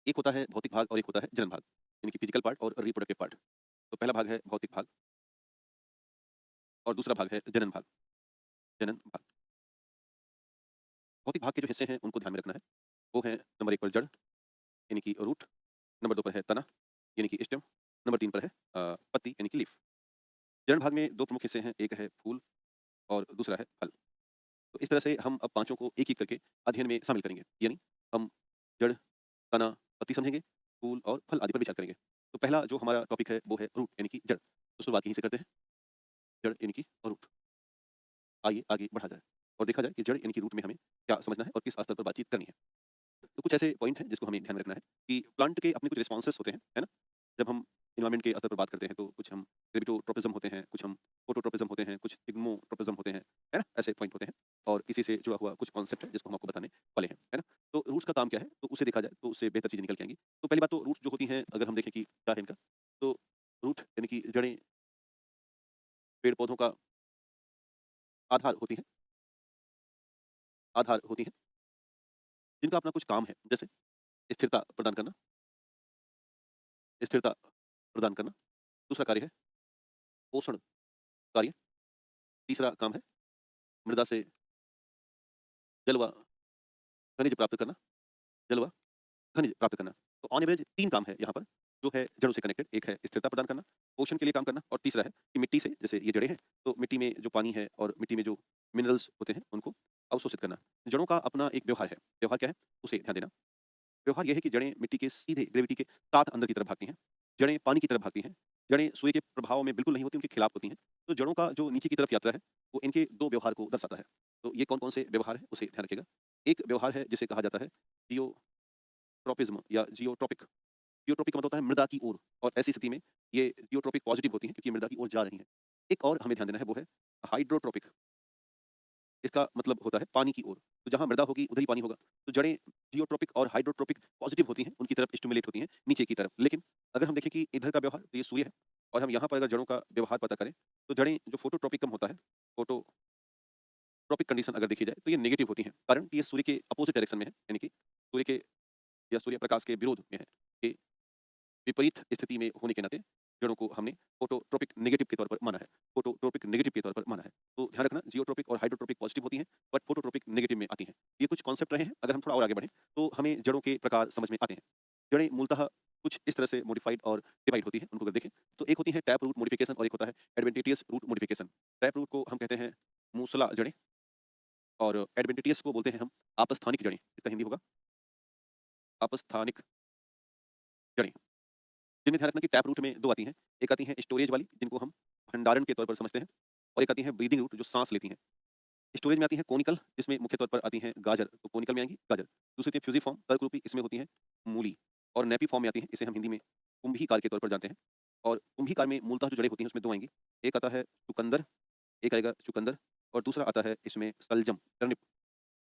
एक होता है भौतिक भाग और एक होता है जनन भाग, यानी कि फिजिकल पार्ट और रिप्रोडक्टिव पार्ट। तो पहला भाग है भौतिक भाग और दूसरा भाग है जनन भाग, जनन भाग। भौतिक भाग के जो हिस्से हैं उनको ध्यान में रखना है। वो हैं नंबर 1 पर जड़, यानी कि रूट, नंबर 2 पर है तना, यानी कि स्टेम, नंबर 3 पर है पत्ती यानी कि लीफ। जड़ भाग में 2 प्रमुख हिस्से हैं, एक है फूल और दूसरा है फल। तो इस तरह से हम अब पाँचों को एक-एक करके अध्ययन में शामिल करेंगे। यानी हम जड़, तना, पत्ती समझेंगे, फूल और फल आदि पर विचार करेंगे। तो पहला जो हमारा टॉपिक है वो है रूट यानी कि जड़। तो शुरुआत यहीं से करते हैं, जड़ यानी कि रूट। आइए आगे बढ़ा जाए और देखा जाए कि जड़ यानी कि रूट में हमें क्या समझना है और किस स्तर पर बातचीत करनी है। तो कुछ ऐसे पॉइंट हैं जिसको हमें ध्यान में रखना है कि प्लांट के अपने कुछ रिस्पॉन्सेस होते हैं, है ना? जब हम एनवायरनमेंट के स्तर पर बात करते हैं तो कुछ हम ग्रेविटोट्रोपिज्म होते हैं, कुछ हम फोटोट्रोपिज्म होते हैं, कुछ थिग्मोट्रोपिज्म होते हैं, है ना? ऐसे पॉइंट होते हैं और इसी से जुड़ा हुआ कुछ कॉन्सेप्ट है जिसको हम आपको बताने वाले हैं, है ना? तो रूट्स का काम क्या है? तो उसे देखा जाए तो उससे बेहतर चीज़ें निकल के आएँगी। तो पहली बात तो रूट्स जो होती हैं अगर हम देखें कि क्या है इनका, तो रूट यानी कि जड़ें पेड़-पौधों का आधार होती हैं आधार होती हैं, जिनका अपना कुछ काम है, जैसे स्थिरता प्रदान करना, स्थिरता प्रदान करना। दूसरा कार्य है पोषण कार्य, तीसरा काम है मृदा से जल व खनिज प्राप्त करना, जल व खनिज प्राप्त करना। तो ऑन एवरेज 3 काम है यहाँ पर, जो है जड़ों से कनेक्टेड। एक है स्थिरता प्रदान करना, पोषण के लिए काम करना, और तीसरा है कि मिट्टी से, जैसे ये जड़ें हैं, तो मिट्टी में जो पानी है और मिट्टी में जो मिनरल्स होते हैं, उनको अवशोषित करना। जड़ों का अपना एक व्यवहार है। व्यवहार क्या है? उसे ध्यान देना। व्यवहार ये है कि जड़ें मिट्टी के सीधे ग्रेविटी के साथ अंदर की तरफ भागती हैं। जड़ें पानी की तरफ भागती हैं। जड़ें सूर्य के प्रभाव में बिल्कुल नहीं होती, उनके खिलाफ होती हैं। तो जड़ों का जो नीचे की तरफ यात्रा है, वो इनके 2 व्यवहार को दर्शाता है। तो ये कौन-कौन से व्यवहार हैं, उसे ध्यान रखिएगा। एक व्यवहार है जिसे कहा जाता है जियोट्रॉपिज्म या जियोट्रॉपिक। जियोट्रॉपिक का मतलब होता है मृदा की ओर, और ऐसी स्थिति में ये जियोट्रॉपिक पॉजिटिव होती हैं, क्योंकि मृदा की ओर जा रही हैं। एक और हमें ध्यान देना है, वो है हाइड्रोट्रोपिक। इसका मतलब होता है पानी की ओर। तो जहाँ मृदा होगी उधर ही पानी होगा। तो जड़ें जियोट्रॉपिक और हाइड्रोट्रोपिक पॉजिटिव होती हैं, उनकी तरफ स्टिमुलेट होती हैं नीचे की तरफ। लेकिन अगर हम देखें कि इधर का व्यवहार, तो ये सूर्य है, और हम यहाँ पर अगर जड़ों का व्यवहार पता करें, तो जड़ें जो फोटोट्रॉपिकम होता है, फोटोट्रॉपिक कंडीशन अगर देखी जाए, तो ये नेगेटिव होती हैं। कारण कि ये सूर्य के अपोजिट डायरेक्शन में है, यानी कि सूर्य के या सूर्य प्रकाश के विरोध में है। कि विपरीत स्थिति में होने के नाते जड़ों को हमने फोटोट्रोपिक नेगेटिव के तौर पर माना है। फोटोट्रोपिक नेगेटिव के तौर पर माना है। तो ध्यान रखना, जियोट्रोपिक और हाइड्रोट्रोपिक पॉजिटिव होती हैं, बट फोटोट्रोपिक नेगेटिव में आती हैं। ये कुछ कॉन्सेप्ट रहे हैं। अगर हम थोड़ा और आगे बढ़ें, तो हमें जड़ों के प्रकार समझ में आते हैं। जड़ें मूलतः कुछ इस तरह से मॉडिफाइड और डिवाइड होती हैं। उनको अगर देखें, तो एक होती है टैप रूट मॉडिफिकेशन, और एक होता है adventitious root modification. Tap root को हम कहते हैं मूसला जड़ें, और एडवेंटिशियस को बोलते हैं हम आपस्थानिक जड़ें। इसका हिंदी होगा आपस्थानिक जड़ें। जिनमें ध्यान रखना कि टैप रूट में 2 आती हैं। एक आती हैं स्टोरेज वाली, जिनको हम भंडारण के तौर पर समझते हैं, और एक आती है ब्रीदिंग रूट, जो सांस लेती हैं। स्टोरेज में आती है कोनिकल, जिसमें मुख्य तौर पर आती हैं गाजर, तो कोनिकल में आएंगी गाजर। दूसरी होती है फ्यूजिफॉर्म कर्करूपी, इसमें होती है मूली। और नेपी फॉर्म में आती है, इसे हम हिंदी में कुंभीकार के तौर पर जानते हैं। और कुंभीकार में मूलतः जो जड़ें होती हैं, उसमें 2 आएंगी। एक आता है चुकंदर, एक आएगा चुकंदर, और दूसरा आता है इसमें सलजम, टर्निप।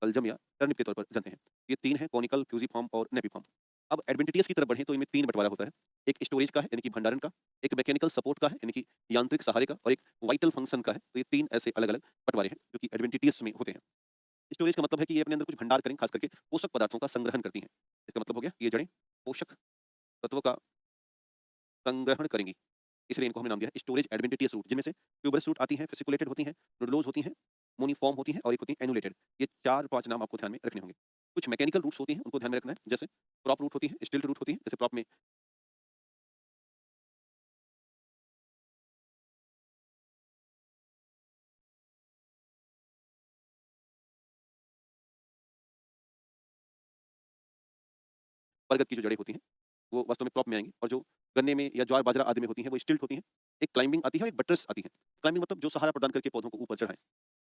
सलजम या टर्निप के तौर पर जानते हैं। ये 3 हैं, कोनिकल, फ्यूजिफॉर्म और नेपिफॉर्म। अब एडवेंटिशियस की तरफ बढ़ें, तो इनमें 3 बंटवारा होता है। एक स्टोरेज का है, यानी कि भंडारण का, एक मैकेनिकल सपोर्ट का है, यानी कि यांत्रिक सहारे का, और एक वाइटल फंक्शन का है। तो ये 3 ऐसे अलग-अलग बंटवारे हैं, जो कि एडवेंटिशियस में होते हैं। स्टोरेज का मतलब है कि ये अपने अंदर कुछ भंडार करें, खास करके पोषक पदार्थों का संग्रहण करती हैं। इसका मतलब हो गया कि ये जड़ें पोषक तत्वों का संग्रहण करेंगी। इसलिए इनको हमने नाम दिया है स्टोरेज एडवेंटिशियस रूट, जिनमें से ट्यूबरस रूट आती हैं, फेसिकुलेटेड होती हैं, नोडुलोज होती हैं, मोनिफॉर्म होती हैं, और एक होती हैं एनुलेटेड। ये 4-5 नाम आपको ध्यान में रखने होंगे। कुछ मैकेनिकल रूट्स होती हैं, उनको ध्यान में रखना है, जैसे प्रॉप रूट होती है, स्टिल्ट रूट होती है, जैसे प्रॉप में बरगद की जो जड़ें होती हैं, वो वास्तव में प्रॉप में आएँगी, और जो गन्ने में या ज्वार बाजरा आदि में होती हैं, वो स्टिल्ट होती हैं। एक क्लाइंबिंग आती है और एक बट्रेस आती है। क्लाइंबिंग मतलब जो सहारा प्रदान करके पौधों को ऊपर चढ़ाएँ।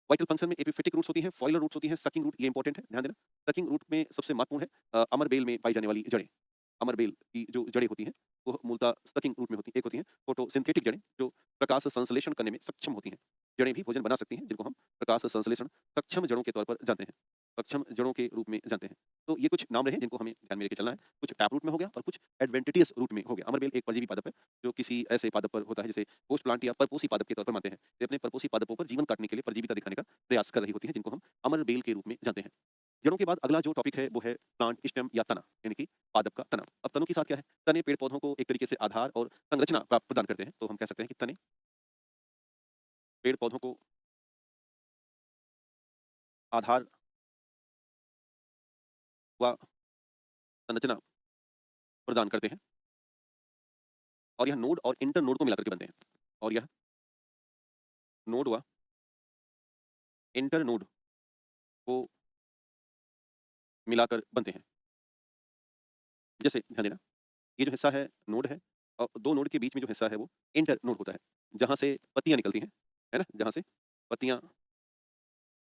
वाइटल फंक्शन में एपिफिटिक रूट्स होती हैं, फॉइलर रूट्स होती हैं, सकिंग रूट, ये इंपॉर्टेंट है, ध्यान देना। सकिंग रूट में सबसे महत्वपूर्ण है अमर बेल में पाई जाने वाली जड़ें। अमर बेल की जो जड़ें होती हैं, वो मूलतः सकिंग रूट में होती हैं। एक होती हैं फोटोसिंथेटिक जड़ें, जो प्रकाश संश्लेषण करने में सक्षम होती हैं। जड़ें भी भोजन बना सकती हैं, जिनको हम प्रकाश संश्लेषण सक्षम जड़ों के तौर पर जानते हैं। सक्षम जड़ों के रूप में जानते हैं। तो ये कुछ नाम रहे, जिनको हमें ध्यान में लेके चलना है। कुछ टैप रूट में हो गया, और कुछ एडवेंटिशियस रूट में हो गया। अमर बेल एक परजीवी पादप है, जो किसी ऐसे पादप पर होता है, जिसे होस्ट प्लांट या परपोसी पादप के तौर पर मानते हैं। ये अपने परपोसी पादपों पर जीवन काटने के लिए परजीविता दिखाने का प्रयास कर रही होती है, जिनको हम अमर बेल के रूप में जानते हैं। जड़ों के बाद अगला जो टॉपिक है, वो है प्लांट स्टेम या तना, यानी कि पादप का तना। अब तनों के साथ क्या है? तने पेड़ पौधों को एक तरीके से आधार और संरचना प्राप्त प्रदान करते हैं। तो हम कह सकते हैं कि तने पेड़ पौधों को आधार व संरचना प्रदान करते हैं, और यह नोड और इंटर नोड को मिलाकर के बनते हैं। और यह नोड व इंटर नोड को मिलाकर बनते हैं। जैसे ध्यान देना, ये जो हिस्सा है नोड है, और 2 नोड के बीच में जो हिस्सा है, वो इंटर नोड होता है, जहाँ से पत्तियाँ निकलती हैं, है ना? पत्तियाँ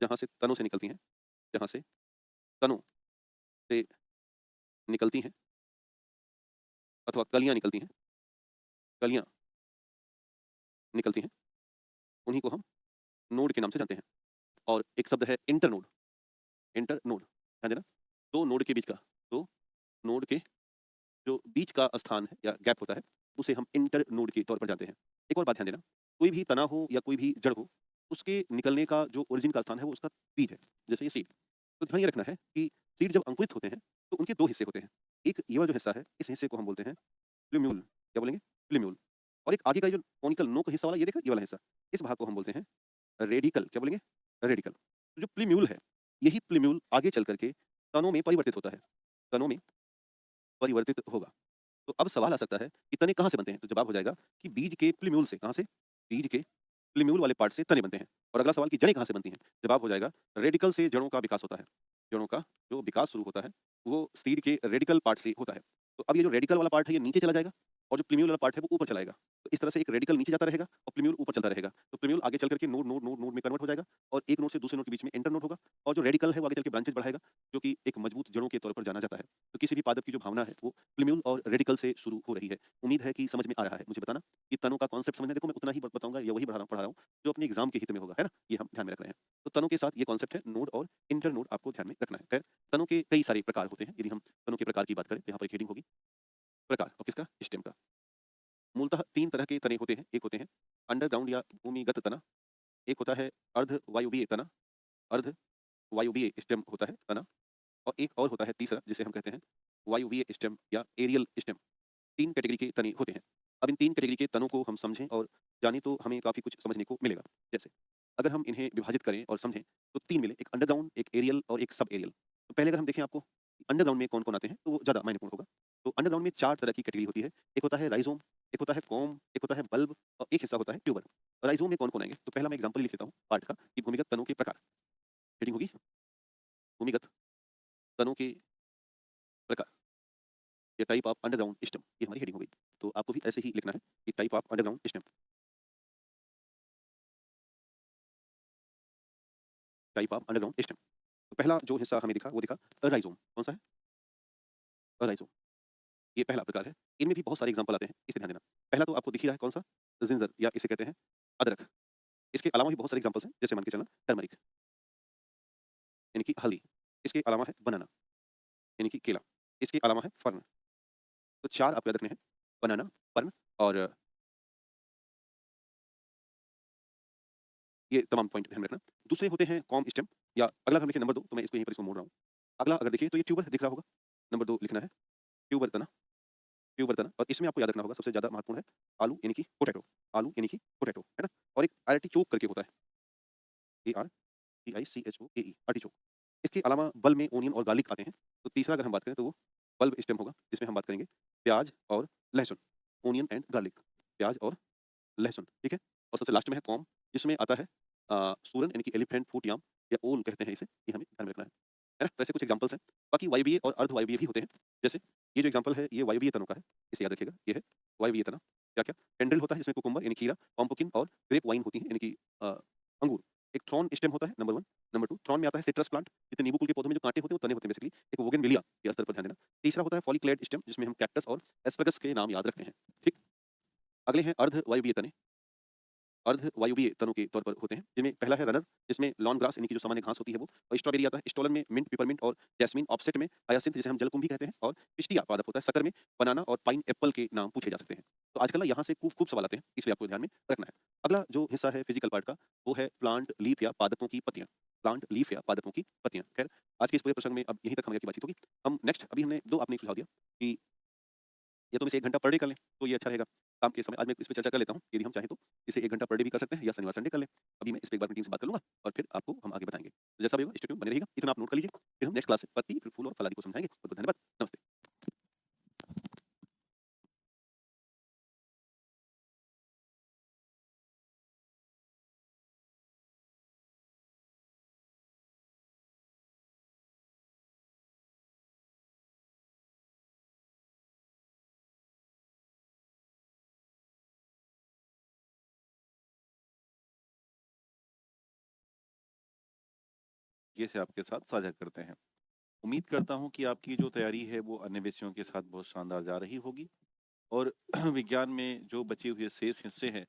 जहाँ से तनों से निकलती हैं, जहाँ से तनों से निकलती हैं, अथवा कलियाँ निकलती हैं, कलियाँ निकलती हैं, उन्हीं को हम नोड के नाम से जानते हैं। और एक शब्द है इंटरनोड, इंटरनोड, ध्यान देना, 2 नोड के बीच का, 2 नोड के जो बीच का स्थान है या गैप होता है, उसे हम इंटरनोड के तौर पर जानते हैं। एक और बात ध्यान देना, कोई भी तना हो या कोई भी जड़ हो, उसके निकलने का जो ओरिजिन का स्थान है वो उसका बीज है, जैसे ये सीड। तो ध्यान ये रखना है कि सीड जब अंकुरित होते हैं तो उनके 2 हिस्से होते हैं। एक ये वाला जो हिस्सा है, इस हिस्से को हम बोलते हैं प्लूम्यूल, क्या बोलेंगे? प्लूम्यूल। और एक आगे का जो कोनिकल नोक हिस्सा वाला ये देखा, ये वाला हिस्सा, इस भाग को हम बोलते हैं रेडिकल, क्या बोलेंगे? रेडिकल। तो जो प्लूम्यूल है, यही प्लूम्यूल आगे चल कर के तनों में परिवर्तित होता है। तनों में परिवर्तित होगा। तो अब सवाल आ सकता है कि तने कहाँ से बनते हैं? तो जवाब हो जाएगा कि बीज के प्लूम्यूल से। कहाँ से? बीज के प्लूम्यूल वाले पार्ट से तने बनते हैं। और अगला सवाल कि जड़ें कहाँ से बनती हैं? जवाब हो जाएगा रेडिकल से जड़ों का विकास होता है। जड़ों का जो विकास शुरू होता है, वो सीड के रेडिकल पार्ट से होता है। तो अब ये जो रेडिकल वाला पार्ट है, ये नीचे चला जाएगा और जो प्लूम्यूल वाला पार्ट है, वो ऊपर चला जाएगा। तो इस तरह से एक रेडिकल नीचे जाता रहेगा और प्लूम्यूल ऊपर चलता रहेगा। तो प्लूम्यूल आगे चल कर के नोड, नोड, नोड, नोड में कन्वर्ट हो जाएगा और एक नोड से दूसरे नोड के बीच में इंटर नोड होगा और जो रेडिकल है, वो आगे चल के ब्रांचेज़ बढ़ाएगा, जो कि एक मजबूत जड़ों के तौर पर जाना जाता है। तो किसी भी पादप की जो भावना है, वो प्लूम्यूल और रेडिकल से शुरू हो रही है। उम्मीद है कि समझ में आ रहा है। मुझे बताना कि तनों का कॉन्सेप्ट समझना है। देखो मैं उतना ही बताऊँगा या वही पढ़ा रहा हूँ जो अपने एग्ज़ाम के हित में होगा, है ना? ये हम ध्यान में रख रहे हैं। तो तनों के साथ ये कॉन्सेप्ट है नोड और इंटर नोड आपको ध्यान में रखना है। खैर, तनों के कई सारे प्रकार होते हैं। यदि हम तनों के प्रकार की बात करें तो यहाँ पर एक हेडिंग होगी प्रकार और किसका? स्टेम का। मूलतः 3 तरह के तने होते हैं। एक होते हैं अंडरग्राउंड या भूमिगत तना, एक होता है अर्ध वायुवीय तना, अर्ध वायुवीय स्टेम होता है तना और एक और होता है तीसरा जिसे हम कहते हैं वायुवीय स्टेम या एरियल स्टेम। 3 कैटेगरी के तने होते हैं। अब इन 3 कैटेगरी के तनों को हम समझें और जानें तो हमें काफ़ी कुछ समझने को मिलेगा। जैसे अगर हम इन्हें विभाजित करें और समझें तो 3 मिले, एक अंडरग्राउंड, एक एरियल और एक सब एरियल। तो पहले अगर हम देखें आपको अंडरग्राउंड में कौन-कौन आते हैं तो वो ज़्यादा महत्वपूर्ण होगा। तो अंडरग्राउंड में 4 तरह की कैटेगरी होती है। एक होता है राइज़ोम, एक होता है कॉम्ब, एक होता है बल्ब और एक हिस्सा होता है ट्यूबर। राइज़ोम में कौन-कौन आएँगे? तो पहला मैं एग्ज़ाम्पल लिख लेता हूँ पार्ट का कि भूमिगत तनों के प्रकार। हेडिंग होगी भूमिगत तनों के प्रकार या टाइप ऑफ अंडरग्राउंड स्टेम, ये हमारी हेडिंग हो गई। तो आपको भी ऐसे ही लिखना है कि type of underground stem, type of underground stem. तो पहला जो हिस्सा हमें दिखा वो दिखा राइज़ोम। कौन सा है? राइज़ोम। ये पहला प्रकार है। इनमें भी बहुत सारे एग्ज़ाम्पल आते हैं, इसे ध्यान देना। पहला तो आपको दिख ही रहा है कौन-सा? जिंजर या इसे कहते हैं अदरक। इसके अलावा भी बहुत सारे एग्ज़ाम्पल्स हैं, जैसे मान के चलना टर्मरिक यानी कि हल्दी। इसके अलावा है बनाना यानी कि केला। इसके अलावा है फर्न। तो 4 आपको याद रखने हैं, बनाना, फर्न और ये तमाम पॉइंट ध्यान में रखना। दूसरे होते हैं कॉम्ब स्टेम या अगला हम लिखें नंबर 2 तो मैं इसको यहीं पर इसको मोड़ रहा हूँ। अगला अगर देखिए तो ये ट्यूबर दिख रहा होगा। नंबर 2 लिखना है ट्यूबर तना, ट्यूबर तना और इसमें आपको याद रखना होगा सबसे ज़्यादा महत्वपूर्ण है आलू यानी कि पोटैटो, आलू यानी कि पोटैटो, है ना? और एक आर्टिचोक करके होता है, ARTICHOAE आर्टिचोक। इसके अलावा बल्ब में ओनियन और गार्लिक आते हैं। तो तीसरा अगर हम बात करें तो वो बल्ब स्टेम होगा, जिसमें हम बात करेंगे प्याज और लहसुन, ओनियन एंड गार्लिक, प्याज और लहसुन, ठीक है? और सबसे लास्ट में है कॉम, जिसमें आता है सूरन यानी कि एलिफेंट फूट याम या ओल कहते हैं इसे, ये हमें ध्यान में रखना है ना? तो ऐसे कुछ एग्ज़ाम्पल्स हैं। बाकी वायवीय और अर्ध वायवीय भी होते हैं। जैसे ये जो एग्ज़ाम्पल है ये वायवीय तनों का है, इसे याद रखिएगा, ये है वायवीय तना। क्या-क्या? टेंड्रिल होता है जिसमें कुकुम्बर यानी खीरा, पम्पकिन और ग्रेप वाइन होती है यानी कि अंगूर। एक थ्रॉन स्टेम होता है नंबर 1, नंबर 2 थ्रॉन में आता है सिट्रस प्लांट, जितने नींबू कुल के पौधों में जो कांटे होते हैं वो तने होते हैं बेसिकली। एक बोगनविलिया के स्तर पर ध्यान देना। तीसरा होता है फॉलिक्युलेट स्टेम जिसमें हम कैक्टस और एस्पैरगस के नाम याद रखते हैं, ठीक? अगले हैं अर्ध वायवीय तने। अर्ध वायुवीय तनों के तौर पर होते हैं, जिनमें पहला है रनर, जिसमें लॉन ग्रास यानी कि जो सामान्य घास होती है वो, और स्ट्रॉबेरी आता है, स्टोलन में मिंट, पिपरमिंट और जैस्मिन, ऑफसेट में हायासिन्थ जिसे हम जलकुंभी कहते हैं और पिस्टिया पादप होता है, शक्कर में बनाना और पाइन एप्पल के नाम पूछे जा सकते हैं। तो आजकल ना यहाँ से खूब खूब सवाल आते हैं, इसलिए आपको ध्यान में रखना है। अगला जो हिस्सा है फिजिकल पार्ट का, वो है प्लांट लीफ या पादपों की पत्तियाँ। प्लांट लीफ या पादपों की पत्तियाँ। खैर, आज के इस पूरे प्रसंग में अब यहीं तक हमारी आपकी बातचीत होगी। हम नेक्स्ट अभी हमने 2 आपने एक सुझाव दिया कि या तो हम इसे 1 घंटा पर डे कर लें, तो ये अच्छा रहेगा। काम के समय आज मैं इस पे चर्चा कर लेता हूँ, यदि हम चाहें तो इसे 1 घंटा पर डे भी कर सकते हैं या शनिवार संडे कर लें। अभी मैं इस पे एक बार अपनी टीम से बात कर लूँगा और फिर आपको हम आगे बताएँगे। तो जैसा भी होगा स्टे ट्यून्ड बने रहिएगा, इतना आप नोट कर लीजिए। फिर हम नेक्स्ट क्लास से पत्ती, फिर फूल और फल आदि को समझाएँगे। बहुत-बहुत धन्यवाद। नमस्ते। ये से आपके साथ साझा करते हैं। उम्मीद करता हूँ कि आपकी जो तैयारी है वो अन्य विषयों के साथ बहुत शानदार जा रही होगी और विज्ञान में जो बचे हुए शेष हिस्से हैं,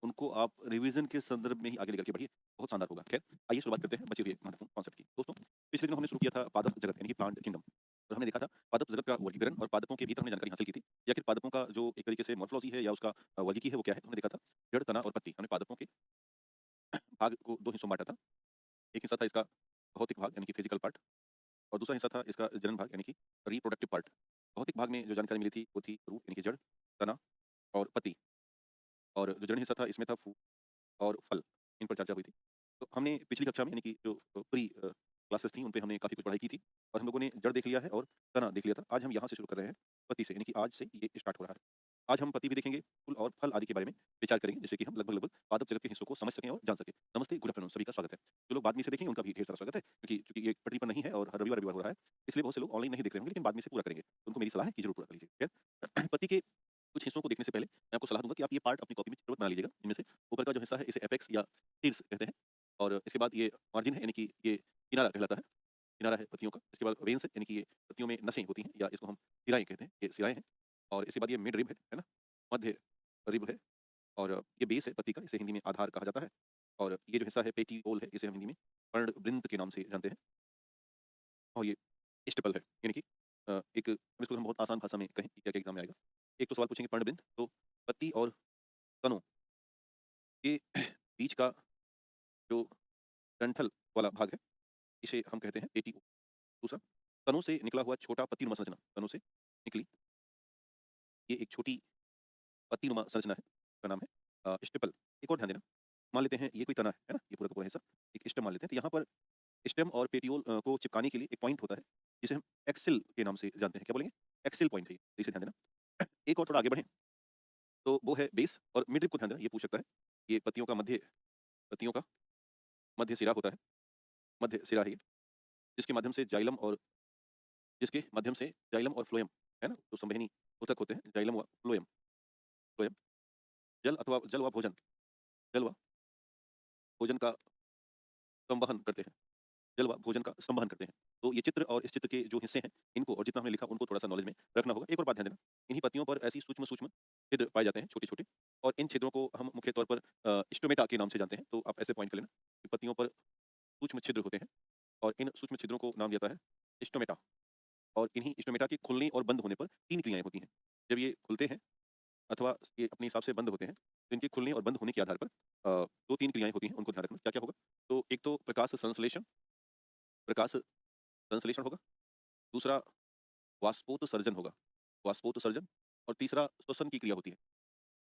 उनको आप रिवीजन के संदर्भ में ही आगे लेकर के बढ़िए, बहुत शानदार होगा। खैर, आइए शुरुआत करते हैं बचे हुए महत्वपूर्ण कॉन्सेप्ट की। दोस्तों, पिछले दिनों हमने शुरू किया था पादप जगत यानी कि प्लांट किंगडम और हमने देखा था पादप जगत का वर्गीकरण और पादपों के भीतर हमने जानकारी हासिल की थी या फिर पादपों का जो एक तरीके से मॉर्फोलॉजी है या उसका वर्गीकी है वो क्या है, हमने देखा था जड़, तना और पत्ती। हमने पादपों के भाग को 2 हिस्सों में बाँटा था। एक हिस्सा था इसका भौतिक भाग यानी कि फिज़िकल पार्ट और दूसरा हिस्सा था इसका जनन भाग यानी कि रिप्रोडक्टिव पार्ट। भौतिक भाग में जो जानकारी मिली थी वो थी रूट यानी कि जड़, तना और पत्ती और जो जनन हिस्सा था इसमें था फूल और फल, इन पर चर्चा हुई थी। तो हमने पिछली कक्षा में यानी कि जो प्री क्लासेस थी उन पे हमने काफ़ी कुछ पढ़ाई की थी और हम लोगों ने जड़ देख लिया है और तना देख लिया था। आज हम यहाँ से शुरू कर रहे हैं पत्ती से यानी कि आज से ये स्टार्ट हो रहा है। आज हम पत्ती भी देखेंगे, फूल और फल आदि के बारे में विचार करेंगे जिससे कि हम लगभग पादप जगत के हिस्सों को समझ सकें और जान सकें। नमस्ते, गुड आफ्टरनून, सभी का स्वागत है। जो लोग बाद में इसे देखेंगे उनका भी ढेर सारा स्वागत है क्योंकि चूँकि ये पटरी पर नहीं है और हर रविवार-रविवार हो रहा है, इसलिए बहुत से लोग ऑनलाइन नहीं देख रहे होंगे लेकिन बाद में इसे पूरा करेंगे। उनको मेरी सलाह है कि ज़रूर पूरा कर लीजिए। खैर पत्ती के कुछ हिस्सों को देखने से पहले मैं आपको सलाह दूँगा कि आप ये पार्ट अपनी कॉपी में चित्रवत बना लीजिएगा। इनमें से ऊपर का जो हिस्सा है इसे एपेक्स या टिल्स कहते हैं और इसके बाद ये मार्जिन है यानी कि ये किनारा कहलाता है। किनारा है पत्तियों का। इसके बाद वेन्स है यानी कि ये पत्तियों में नसें होती हैं या इसको हम सिराएँ कहते हैं, ये सिराएँ हैं और इसके बाद ये मिड रिब है ना? मध्य रिब है और ये बेस है पत्ती का, इसे हिंदी में आधार कहा जाता है और ये जो हिस्सा है पेटियोल है, इसे हम हिंदी में पर्णवृंत के नाम से जानते हैं और ये स्टेपल है यानी कि एक अब इसको हम बहुत आसान भाषा में कहें कि क्या-क्या एग्ज़ाम में आएगा। एक तो सवाल पूछेंगे पर्णवृंत, तो पत्ती और तनों के बीच का जो डंठल वाला भाग है, इसे हम कहते हैं पेटिओल। दूसरा, तनों से निकला हुआ छोटा पत्तीनुमा संरचना, तनों से निकली ये एक छोटी पत्तीनुमा संरचना है, उसका नाम है स्टेपल। एक और ध्यान देना, मान लेते हैं ये कोई तना है ना? ये पूरा का पूरा हिस्सा, एक स्टेम मान लेते हैं, तो यहाँ पर स्टेम और पेटियोल को चिपकाने के लिए एक पॉइंट होता है, जिसे हम एक्सिल के नाम से जानते हैं। क्या बोलेंगे? एक्सिल पॉइंट है ये, तो इसे ध्यान देना। एक और थोड़ा आगे बढ़ें, तो वो है बेस और मिड-रिब को ध्यान देना, ये पूछ सकता है। ये पत्तियों का मध्य सिरा होता है, मध्य सिरा है ये, जिसके माध्यम से जाइलम और फ्लोएम, है ना? जो संवहनी ऊतक होते हैं, जाइलम व फ्लोएम जल व भोजन का संवहन करते हैं। जल व भोजन का संवहन करते हैं। तो ये चित्र और इस चित्र के जो हिस्से हैं, इनको और जितना हमने लिखा उनको थोड़ा-सा नॉलेज में रखना होगा। एक और बात ध्यान देना, इन्हीं पत्तियों पर ऐसी सूक्ष्म-सूक्ष्म छिद्र पाए जाते हैं, छोटे-छोटे और इन छिद्रों को हम मुख्य तौर पर स्टोमेटा के नाम से जानते हैं। तो आप ऐसे पॉइंट कर लेना कि पत्तियों पर सूक्ष्म छिद्र होते हैं और इन सूक्ष्म छिद्रों को नाम दिया जाता है स्टोमेटा और इन्हीं स्टोमेटा के खुलने और बंद होने पर 3 क्रियाएँ होती हैं। जब ये खुलते हैं अथवा ये अपने हिसाब से बंद होते हैं, तो इनके खुलने और बंद होने के आधार पर 2-3 क्रियाएँ होती हैं, उनको ध्यान रखना। क्या-क्या होगा? तो एक तो प्रकाश संश्लेषण होगा, दूसरा वाष्पोत्सर्जन होगा, वाष्पोत्सर्जन और तीसरा श्वसन की क्रिया होती है।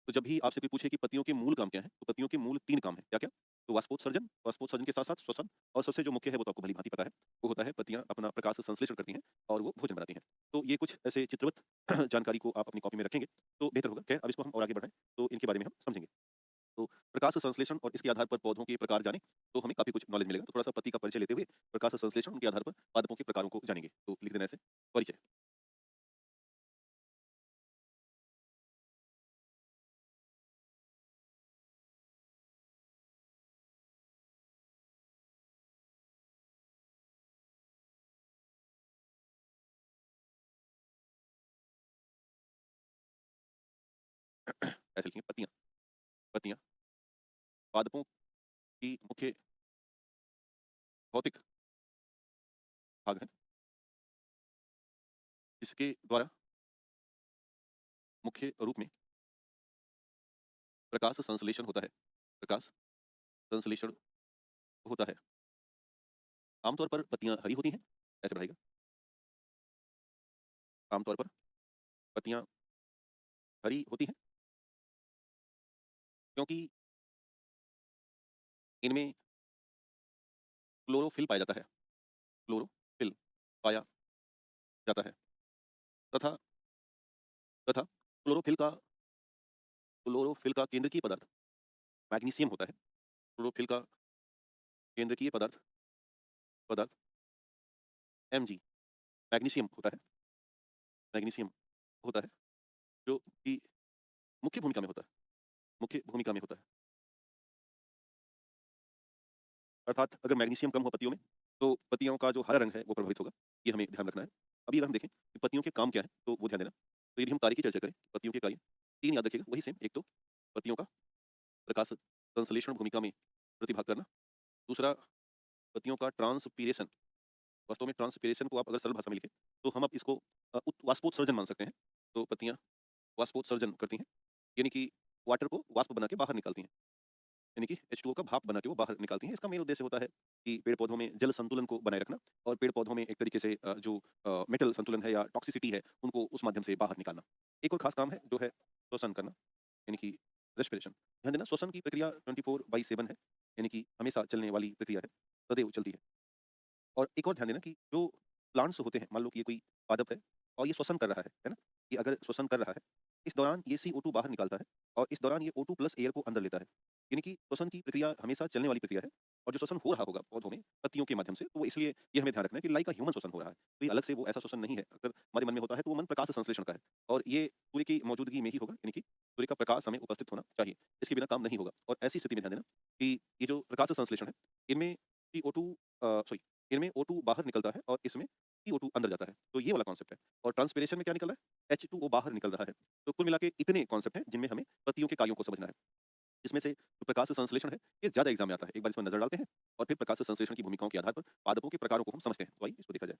तो जब भी आपसे कोई पूछे कि पत्तियों के मूल काम क्या हैं, तो पत्तियों के मूल 3 काम हैं। क्या-क्या? तो वाष्पोत्सर्जन के साथ-साथ श्वसन और सबसे जो मुख्य है वो तो आपको भली-भाँति पता है। वो होता है पत्तियाँ अपना प्रकाश संश्लेषण करती हैं और वो भोजन बनाती हैं। तो ये कुछ ऐसे चित्रवत जानकारी को आप अपनी कॉपी में रखेंगे, तो बेहतर होगा। खैर अब इसको हम और आगे बढ़ाएँ, तो इनके बारे में हम समझेंगे। तो प्रकाश संश्लेषण और इसके आधार पर पौधों के प्रकार जानें, तो हमें काफ़ी कुछ नॉलेज मिलेगा। तो थोड़ा-सा पत्ती का परिचय लेते हुए प्रकाश संश्लेषण उनके आधार पर पादपों के प्रकारों को जानेंगे। तो लिख देना ऐसे परिचय। ऐसे लिखेंगे पत्तियाँ, पत्तियाँ पादपों की मुख्य भौतिक भाग हैं, जिसके द्वारा मुख्य रूप में प्रकाश संश्लेषण होता है। प्रकाश संश्लेषण होता है। आमतौर पर पत्तियाँ हरी होती हैं, ऐसे बढ़ाइएगा। आमतौर पर पत्तियाँ हरी होती हैं क्योंकि इनमें क्लोरोफिल पाया जाता है। क्लोरोफिल पाया जाता है तथा तथा क्लोरोफिल का केंद्रकीय पदार्थ मैग्नीशियम होता है। क्लोरोफिल का केंद्रकीय पदार्थ Mg मैग्नीशियम होता है। मैग्नीशियम होता है जो कि मुख्य भूमिका में होता है। मुख्य भूमिका में होता है। अर्थात अगर मैग्नीशियम कम हो पत्तियों में, तो पत्तियों का जो हरा रंग है वो प्रभावित होगा। ये हमें ध्यान रखना है। अभी अगर हम देखें कि पत्तियों के काम क्या है, तो वो ध्यान देना। तो यदि हम कार्य की चर्चा करें, पत्तियों के कार्य 3 याद रखिएगा, वही सेम। एक तो पत्तियों का प्रकाश संश्लेषण भूमिका में प्रतिभाग करना। दूसरा पत्तियों का ट्रांसपीरेशन। वास्तव में ट्रांसपीरेशन को आप अगर सरल भाषा में लिखें, तो हम अब इसको वाष्पोत्सर्जन मान सकते हैं। तो पत्तियाँ वाष्पोत्सर्जन करती हैं, यानी कि वाटर को वाष्प बना के बाहर निकालती हैं। यानी कि H2O का भाप बना के वो बाहर निकालती हैं। इसका मेन उद्देश्य होता है कि पेड़-पौधों में जल संतुलन को बनाए रखना और पेड़-पौधों में एक तरीके से जो मेटल संतुलन है या टॉक्सिसिटी है, उनको उस माध्यम से बाहर निकालना। एक और खास काम है जो है श्वसन करना, यानी कि रेस्पिरेशन। ध्यान देना श्वसन की प्रक्रिया 24/7 है, यानी कि हमेशा चलने वाली प्रक्रिया है, सदैव चलती है। और एक और ध्यान देना कि जो प्लांट्स होते हैं, मान लो कि ये कोई पादप है और ये श्वसन कर रहा है ना? ये अगर श्वसन कर रहा है, इस दौरान ये CO2 बाहर निकालता है और इस दौरान ये O2 प्लस एयर को अंदर लेता है। यानी कि श्वसन की प्रक्रिया हमेशा चलने वाली प्रक्रिया है और जो श्वसन हो रहा होगा पौधों में, पत्तियों के माध्यम से, तो वो इसलिए ये हमें ध्यान रखना है कि लाइक अ ह्यूमन श्वसन हो रहा है। कोई अलग से वो ऐसा श्वसन नहीं है। अगर हमारे मन में होता है तो वो मन प्रकाश संश्लेषण का है और ये सूर्य की मौजूदगी में ही होगा, यानी कि सूर्य का प्रकाश हमें उपस्थित होना चाहिए। इसके बिना काम नहीं होगा और ऐसी स्थिति में ध्यान देना कि ये जो प्रकाश संश्लेषण है, इनमें CO2 सॉरी इनमें O2 बाहर निकलता है और इसमें CO2 अंदर जाता है। तो ये वाला कॉन्सेप्ट है। और ट्रांसपिरेशन में क्या निकल रहा है? H2O बाहर निकल रहा है। तो कुल मिला के इतने कॉन्सेप्ट हैं जिनमें हमें पत्तियों के कार्यों को समझना है। इसमें से जो प्रकाश संश्लेषण है, ये ज़्यादा एग्ज़ाम में आता है। एक बार इसमें नज़र डालते हैं और फिर प्रकाश संश्लेषण की भूमिकाओं के आधार पर पादपों के प्रकारों को हम समझते हैं। तो आइए इसको देखा जाए।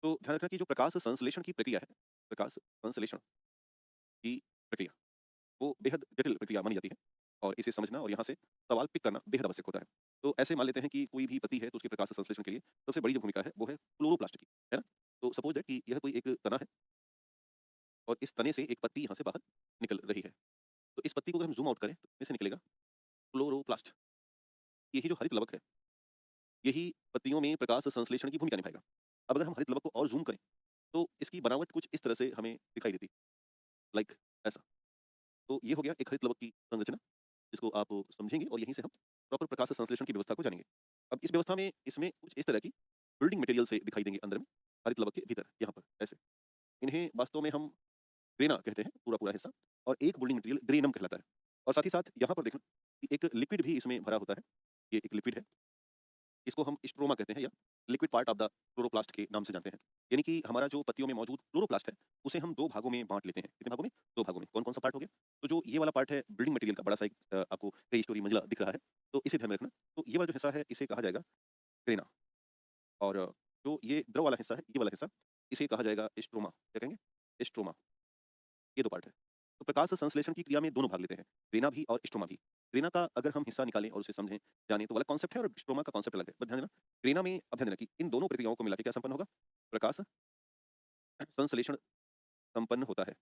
तो ध्यान रखना कि जो प्रकाश संश्लेषण की प्रक्रिया है, प्रकाश संश्लेषण की प्रक्रिया, वो बेहद जटिल प्रक्रिया मानी जाती है और इसे समझना और यहाँ से सवाल पिक करना बेहद आवश्यक होता है। तो ऐसे मान लेते हैं कि कोई भी पत्ती है तो उसके प्रकाश संश्लेषण के लिए सबसे बड़ी जो भूमिका है वो है क्लोरोप्लास्ट की, है ना? तो सपोज दैट कि यह कोई एक तना है और इस तने से एक पत्ती यहाँ से बाहर निकल रही है। तो इस पत्ती को अगर हम ज़ूम आउट करें तो इसमें से निकलेगा क्लोरोप्लास्ट। यही जो हरित लवक है, यही पत्तियों में प्रकाश संश्लेषण की भूमिका निभाएगा। अब अगर हम हरित लवक को और ज़ूम करें तो इसकी बनावट कुछ इस तरह से हमें दिखाई देती, लाइक ऐसा। तो ये हो गया एक हरित लवक की संरचना, जिसको आप समझेंगे और यहीं से हम प्रॉपर प्रकाश संश्लेषण की व्यवस्था को जानेंगे। अब इस व्यवस्था में इसमें कुछ इस तरह की बिल्डिंग मटेरियल से दिखाई देंगे अंदर में, हरित लवक के भीतर, यहाँ पर ऐसे। इन्हें वास्तव में हम ग्रेना कहते हैं, पूरा-पूरा हिस्सा, और एक बिल्डिंग मटेरियल ग्रेनम कहलाता है। और साथ ही साथ यहाँ पर देखना कि एक लिक्विड भी इसमें भरा होता है। ये एक लिक्विड है, इसको हम स्ट्रोमा कहते हैं या liquid part of the chloroplast के नाम से जानते हैं। यानी कि हमारा जो पत्तियों में मौजूद क्लोरोप्लास्ट है, उसे हम 2 भागों में बाँट लेते हैं। कितने भागों में? 2 भागों में। कौन-कौन सा पार्ट हो गया? तो जो ये वाला पार्ट है बिल्डिंग मटेरियल का बड़ा सा एक आपको कई स्टोरी मंजिला दिख रहा है, तो इसे ध्यान में रखना। तो ये वाला जो हिस्सा है इसे कहा जाएगा ग्रेना, और जो ये द्रव वाला हिस्सा है, ये वाला हिस्सा, इसे कहा जाएगा स्ट्रोमा। क्या कहेंगे? स्ट्रोमा। ये 2 पार्ट है। तो प्रकाश संश्लेषण की क्रिया में दोनों भाग लेते हैं, ग्रेना भी और स्ट्रोमा भी। ग्रेना का अगर हम हिस्सा निकालें और उसे समझें, जानें, तो अलग कॉन्सेप्ट है और स्ट्रोमा का कॉन्सेप्ट अलग है। बस ध्यान देना, ग्रेना में अब ध्यान देना कि इन दोनों प्रक्रियाओं को मिला के क्या संपन्न होगा? प्रकाश संश्लेषण संपन्न होता है,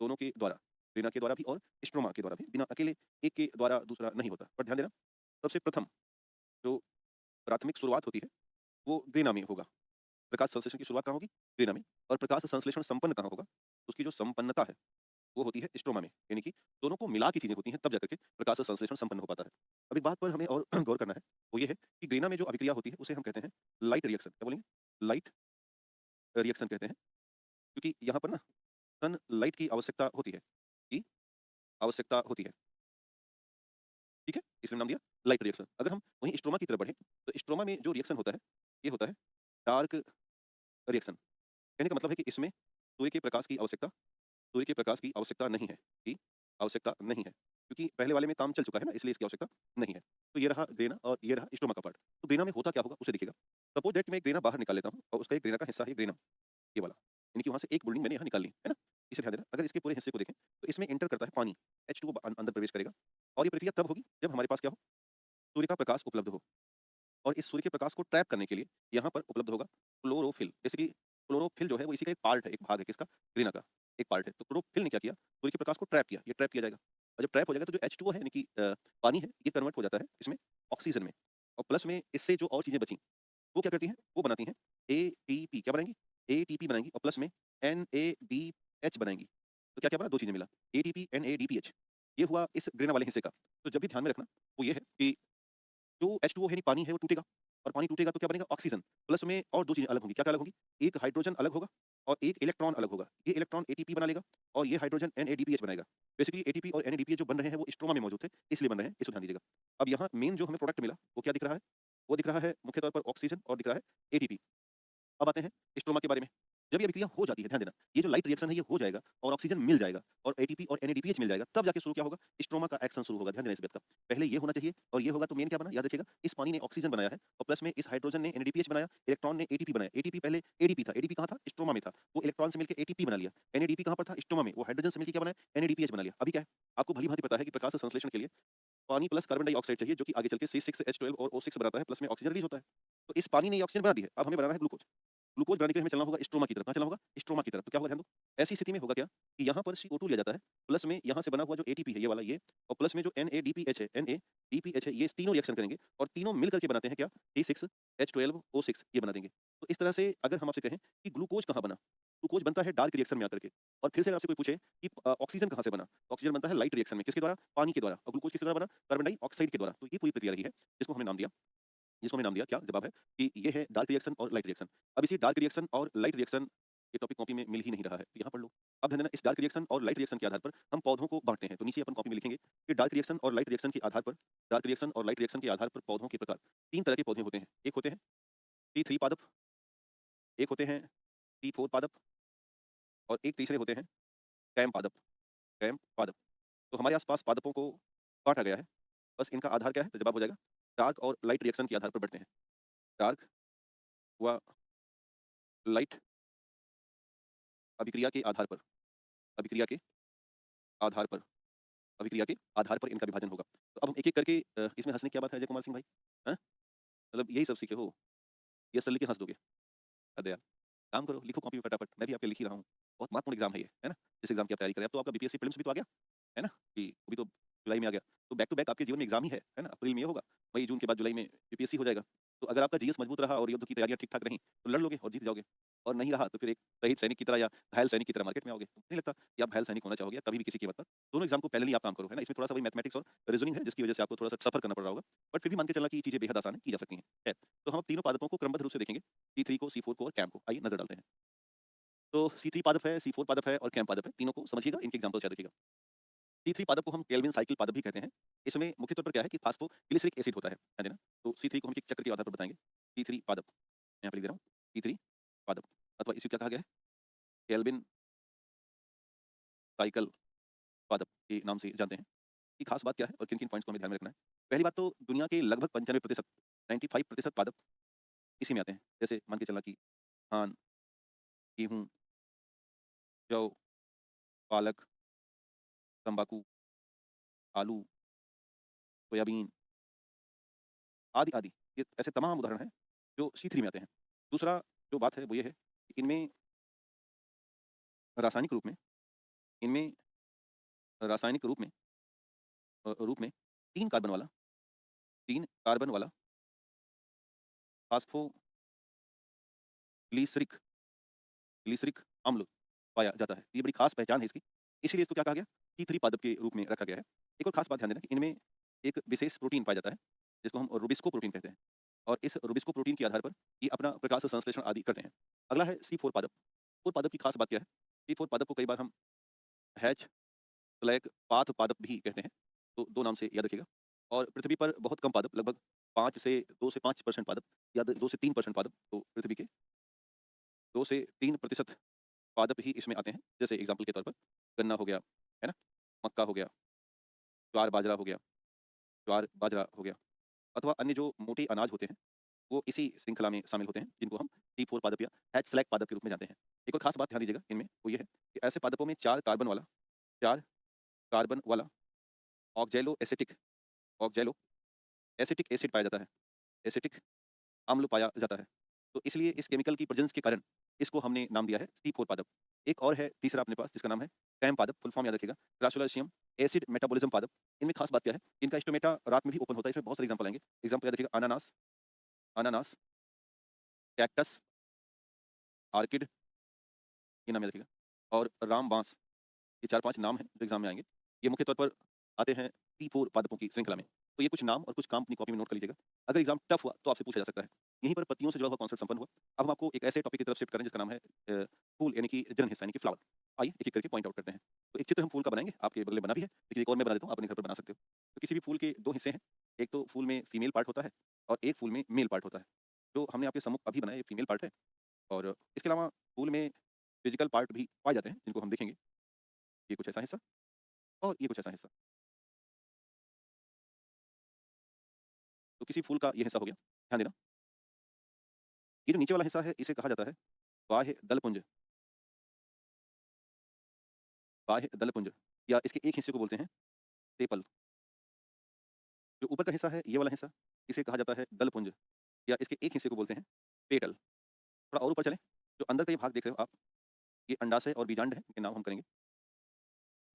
दोनों के द्वारा, ग्रेना के द्वारा भी और स्ट्रोमा के द्वारा भी। बिना अकेले एक के द्वारा दूसरा नहीं होता। पर ध्यान देना, सबसे प्रथम जो प्राथमिक शुरुआत होती है, वो ग्रेना में होगा। प्रकाश संश्लेषण की शुरुआत कहाँ होगी? ग्रेना में। और प्रकाश संश्लेषण संपन्न कहाँ होगा? उसकी जो संपन्नता है, वो होती है स्ट्रोमा में। यानी कि दोनों को मिला के चीज़ें होती हैं, तब जाकर के प्रकाश संश्लेषण संपन्न हो पाता है। अब एक बात पर हमें और गौर करना है, वो ये है कि ग्रेना में जो अभिक्रिया होती है, उसे हम कहते हैं लाइट रिएक्शन। क्या बोलेंगे? लाइट रिएक्शन कहते हैं, क्योंकि यहाँ पर ना सनलाइट की आवश्यकता होती है, की आवश्यकता होती है। ठीक है? इसलिए नाम दिया लाइट रिएक्शन। अगर हम वहीं स्ट्रोमा की तरफ बढ़ें, तो स्ट्रोमा में जो रिएक्शन होता है, ये होता है डार्क रिएक्शन। कहने का मतलब है कि इसमें सूर्य के प्रकाश की आवश्यकता, सूर्य के प्रकाश की आवश्यकता नहीं है, की आवश्यकता नहीं है। क्योंकि पहले वाले में काम चल चुका है ना, इसलिए इसकी आवश्यकता नहीं है। तो ये रहा ग्रेना और ये रहा स्ट्रोमा का पार्ट। तो ग्रेना में होता क्या होगा उसे देखिएगा। सपोज दैट मैं ग्रेना बाहर निकाल लेता हूँ और उसका एक ग्रेना का हिस्सा है ग्रेनम, ये वाला। यानी कि वहाँ से एक बिल्डिंग मैंने यहाँ निकाल ली, है ना? इसे ध्यान देना। अगर इसके पूरे हिस्से को देखें, तो इसमें एंटर करता है पानी, H2O अंदर प्रवेश करेगा और ये प्रक्रिया तब होगी जब हमारे पास क्या हो? सूर्य का प्रकाश उपलब्ध हो। और इस सूर्य के प्रकाश को ट्रैप करने के लिए यहाँ पर उपलब्ध होगा क्लोरोफिल। जैसे कि क्लोरोफिल जो है वो इसी का एक पार्ट है, एक भाग है किसका? ग्रीना का, एक पार्ट है। तो क्लोरोफिल ने क्या किया? सूर्य के प्रकाश को ट्रैप किया, ये ट्रैप किया जाएगा। और जब ट्रैप हो जाएगा तो जो H2O है, यानी कि पानी है, ये कन्वर्ट हो जाता है इसमें ऑक्सीजन में। और प्लस में इससे जो और चीज़ें बची, वो क्या करती हैं? वो बनाती हैं एटीपी। क्या बनाएँगी? एटीपी बनाएँगी और प्लस में NADH बनाएँगी। तो क्या-क्या बना? 2 चीज़ें मिला, एटीपी, NADPH। ये हुआ इस ग्रेना वाले हिस्से का। तो जब भी ध्यान में रखना, वो ये है कि जो H2O है यानी पानी है वो टूटेगा और पानी टूटेगा तो क्या बनेगा? ऑक्सीजन। प्लस में और 2 चीज़ें अलग होंगी। क्या-क्या अलग होंगी? एक हाइड्रोजन अलग होगा और एक इलेक्ट्रॉन अलग होगा। ये इलेक्ट्रॉन एटीपी बना लेगा और ये हाइड्रोजन NADPH बनाएगा। बेसिकली एटीपी और NADPH जो बन रहे हैं वो स्ट्रोमा में मौजूद थे, इसलिए बन रहे हैं, इसको ध्यान दीजिएगा। अब यहाँ मेन जो हमें प्रोडक्ट मिला, वो क्या दिख रहा है? वो दिख रहा है मुख्य तौर पर ऑक्सीजन और दिख रहा है एटीपी। अब आते हैं स्ट्रोमा के बारे में। जब ये अभिक्रिया हो जाती है, ध्यान देना, ये जो लाइट रिएक्शन है ये हो जाएगा और ऑक्सीजन मिल जाएगा और एटीपी और NADPH मिल जाएगा, तब जाके शुरू क्या होगा? स्ट्रोमा का एक्शन शुरू होगा। ध्यान देना इस बात का। पहले ये होना चाहिए और ये होगा तो मेन क्या बना? याद रखिएगा, इस पानी ने ऑक्सीजन बनाया है और प्लस में इस हाइड्रोजन ने NADPH बनाया, इलेक्ट्रॉन ने एटीपी बनाया। एटीपी पहले ADP था, एडीपी कहाँ था? स्ट्रोमा में था। वो इलेक्ट्रॉन से मिलके एटीपी बना लिया। NADP कहाँ पर था? स्ट्रोमा में। वो हाइड्रोजन से मिलके क्या बनाया? NADPH बना लिया। अभी क्या है? आपको भली-भांति पता है कि प्रकाश संश्लेषण के लिए पानी प्लस कार्बन डाइऑक्साइड चाहिए जो कि आगे चल के C6H12 और O6 बनाता है, प्लस में ऑक्सीजन रिलीज़ होता है। तो इस पानी ने ये ऑक्सीजन बना दी है, अब हमें बनाना है ग्लूकोज़। ग्लूकोज़ बनाने के लिए हमें चलना होगा स्ट्रोमा की तरफ, कहाँ चलना होगा? स्ट्रोमा की तरफ। तो क्या होगा ध्यान दो, ऐसी स्थिति में होगा क्या कि यहाँ पर CO2 लिया जाता है, प्लस में यहाँ से बना हुआ जो ATP है, ये वाला ये, और प्लस में जो NADPH है, NADPH है, ये तीनों रिएक्शन करेंगे और तीनों मिल करके बनाते हैं क्या? C6H12O6 ये बना देंगे। तो इस तरह से अगर हम आपसे कहें कि ग्लूकोज़ कहाँ बना? ग्लूकोज़ बनता है डार्क रिएक्शन में आकर के, और फिर से अगर आपसे कोई पूछे कि ऑक्सीजन कहाँ से बना? तो ऑक्सीजन बनता है लाइट रिएक्शन में, किसके द्वारा? पानी के द्वारा, और ग्लूकोज़ किसके द्वारा बना? कार्बन डाइऑक्साइड के द्वारा। तो ये पूरी प्रक्रिया रही है, जिसको हमने नाम दिया क्या? जवाब है कि ये है डार्क रिएक्शन और लाइट रिएक्शन। अब इसी डार्क रिएक्शन और लाइट रिएक्शन ये टॉपिक कॉपी में मिल ही नहीं रहा है, तो यहाँ पढ़ लो। अब ध्यान देना, इस डार्क रिएक्शन और लाइट रिएक्शन के आधार पर हम पौधों को बाँटते हैं। तो नीचे अपन कॉपी में लिखेंगे कि डार्क रिएक्शन और लाइट रिएक्शन के आधार पर पौधों के प्रकार 3 तरह के पौधे होते हैं। एक होते हैं T3 पादप, एक होते हैं T4 पादप, और एक तीसरे होते हैं कैम पादप। कैम पादप। तो हमारे आस-पास पादपों को बाँटा गया है। बस इनका आधार क्या है? तो जवाब हो जाएगा डार्क और लाइट रिएक्शन के आधार पर बढ़ते हैं। डार्क व लाइट अभिक्रिया के आधार पर अभिक्रिया के आधार पर अभिक्रिया के आधार पर इनका विभाजन होगा। तो अब हम एक-एक करके इसमें हँसने की क्या बात है अजय कुमार सिंह भाई? हैं? मतलब यही सब सीखे हो? ये असर लेके हँस दोगे? हद है यार। काम करो, लिखो कॉपी में फटाफट, मैं भी आपके लिख ही रहा हूँ। बहुत महत्वपूर्ण एग्ज़ाम है ये, है ना? जिस एग्ज़ाम की आप तैयारी कर रहे हैं, अब तो आपका बीपीएससी प्रीलिम्स भी तो आ गया, है ना? कि वो भी तो जुलाई में आ गया। तो बैक टू बैक आपके जीवन में एग्ज़ाम ही है ना? अप्रैल में ये होगा, मई, जून के बाद जुलाई में यूपीएससी हो जाएगा। तो अगर आपका जीएस मजबूत रहा और युद्ध की तैयारियाँ ठीक-ठाक रहीं, तो लड़ लोगे और जीत जाओगे, और नहीं रहा तो फिर एक शहीद सैनिक की तरह या घायल सैनिक की तरह मार्केट में आओगे। नहीं लगता कि आप घायल सैनिक होना चाहोगे या कभी भी किसी कीमत पर। दोनों एग्ज़ाम को पैरेलली आप काम करो, है ना? इसमें थोड़ा-सा वही मैथमेटिक्स और रीज़निंग है जिसकी वजह से आपको थोड़ा-सा सफ़र करना पड़ रहा होगा। बट फिर भी मान के चलना कि ये चीज़ें बेहद आसान है, की जा सकती हैं। खैर, तो हम अब तीनों पादपों को क्रमबद्ध रूप से देखेंगे, T3 को, C4 को और कैम को। आइए नज़र डालते हैं। तो C3 पादप है, C4 पादप है और कैम पादप है। तीनों को समझिएगा, इनके एग्ज़ाम्पल्स याद रखिएगा। C3 पादप को हम केल्विन साइकिल पादप भी कहते हैं। इसमें मुख्य तौर पर क्या है कि फास्फोग्लिसरिक एसिड होता है। ध्यान देना। तो C3 को हम एक चक्र के आधार पर बताएँगे। T3 पादप, यहाँ पे लिख दे रहा हूँ, T3 पादप, अथवा इसे क्या कहा गया है? केल्विन साइकिल पादप के नाम से जानते हैं। कि खास बात क्या है और किन-किन पॉइंट्स को हमें ध्यान में रखना है? पहली बात तो दुनिया के लगभग 95% 95% पादप इसी में आते हैं। जैसे मान के चलना कि धान, गेहूँ, जौ, पालक, तम्बाकू, आलू, सोयाबीन, आदि-आदि। ये ऐसे तमाम उदाहरण हैं जो C3 में आते हैं। दूसरा जो बात है वो ये है कि इनमें रासायनिक रूप में इनमें रासायनिक रूप में 3 कार्बन वाला 3 कार्बन वाला फास्फोग्लिसरिक ग्लिसरिक अम्ल पाया जाता है। ये बड़ी खास पहचान है इसकी। इसीलिए इसको क्या कहा गया? T3 पादप के रूप में रखा गया है। एक और खास बात ध्यान देना कि इनमें एक विशेष प्रोटीन पाया जाता है, जिसको हम रूबिस्को प्रोटीन कहते हैं। और इस रूबिस्को प्रोटीन के आधार पर ये अपना प्रकाश संश्लेषण आदि करते हैं। अगला है C4 पादप। C4 पादप की खास बात क्या है? C4 पादप को कई बार हम हैच फ्लैग पाथ पादप भी कहते हैं। तो 2 नाम से याद रखिएगा। और पृथ्वी पर बहुत कम पादप, लगभग 2 से 5% पादप, या 2 से 3% पादप, तो पृथ्वी के 2 से 3% पादप ही इसमें आते हैं। जैसे एग्ज़ाम्पल के तौर पर गन्ना हो गया, है ना? मक्का हो गया, ज्वार बाजरा हो गया, ज्वार बाजरा हो गया, अथवा अन्य जो मोटे अनाज होते हैं, वो इसी श्रृंखला में शामिल होते हैं, जिनको हम T4 पादप या हैच स्लैग पादप के रूप में जानते हैं। एक और खास बात ध्यान दीजिएगा इनमें, वो ये है कि ऐसे पादपों में 4 कार्बन वाला ऑक्ज़ैलो ऑक्ज़ैलो एसिटिक एसिड पाया जाता है। एसिटिक अम्ल पाया जाता है। तो इसलिए इस केमिकल की प्रेज़ेंस के कारण इसको हमने नाम दिया है C4 पादप। एक और है तीसरा अपने पास, जिसका नाम है कैम पादप, फुल फॉर्म याद रखिएगा, ग्रासुलोसियम एसिड मेटाबॉलिज़्म पादप। इनमें खास बात क्या है? इनका स्टोमेटा रात में भी ओपन होता है। इसमें बहुत सारे एग्ज़ाम्पल आएँगे। एग्ज़ाम्पल याद रखिएगा, अनानास अनानास, कैक्टस, ऑर्किड, ये नाम याद रखिएगा, और रामबांस। ये 4-5 नाम हैं जो एग्ज़ाम में आएँगे। ये मुख्य तौर पर आते हैं T4 पादपों की श्रृंखला में। तो ये कुछ नाम और कुछ काम अपनी कॉपी में नोट कर लीजिएगा। अगर एग्ज़ाम टफ हुआ तो आपसे पूछा जा सकता है। यहीं पर पत्तियों से जुड़ा हुआ कॉन्सेप्ट संपन्न हुआ। अब हम आपको एक ऐसे टॉपिक की तरफ शिफ्ट करें जिसका नाम है फूल, यानी कि जनन हिस्सा, यानी कि फ्लावर। आइए एक-एक करके पॉइंट आउट करते हैं। तो एक चित्र हम फूल का बनाएँगे, आपके बगल में बना भी है, लेकिन एक और मैं बना देता हूँ, आप अपने घर पर बना सकते हो। तो किसी भी फूल के 2 हिस्से हैं। एक तो फूल में फीमेल पार्ट होता है और एक फूल में मेल पार्ट होता है। जो हमने आपके सम्मुख अभी बनाया, ये फीमेल पार्ट है, और इसके अलावा फूल में फिजिकल पार्ट भी पाए जाते हैं, जिनको हम देखेंगे। ये कुछ ऐसा हिस्सा और ये कुछ ऐसा हिस्सा। तो किसी फूल का ये हिस्सा हो गया, ध्यान देना। ये जो नीचे वाला हिस्सा है, इसे कहा जाता है बाह्य दलपुंज। बाह्य दलपुंज, या इसके एक हिस्से को बोलते हैं सेपल। जो ऊपर का हिस्सा है, ये वाला हिस्सा, इसे कहा जाता है दलपुंज या इसके एक हिस्से को बोलते हैं पेटल। थोड़ा और ऊपर चलें, जो अंदर का ये भाग देख रहे हो आप, ये अंडाशय और बीजांड है, इनके नाम हम करेंगे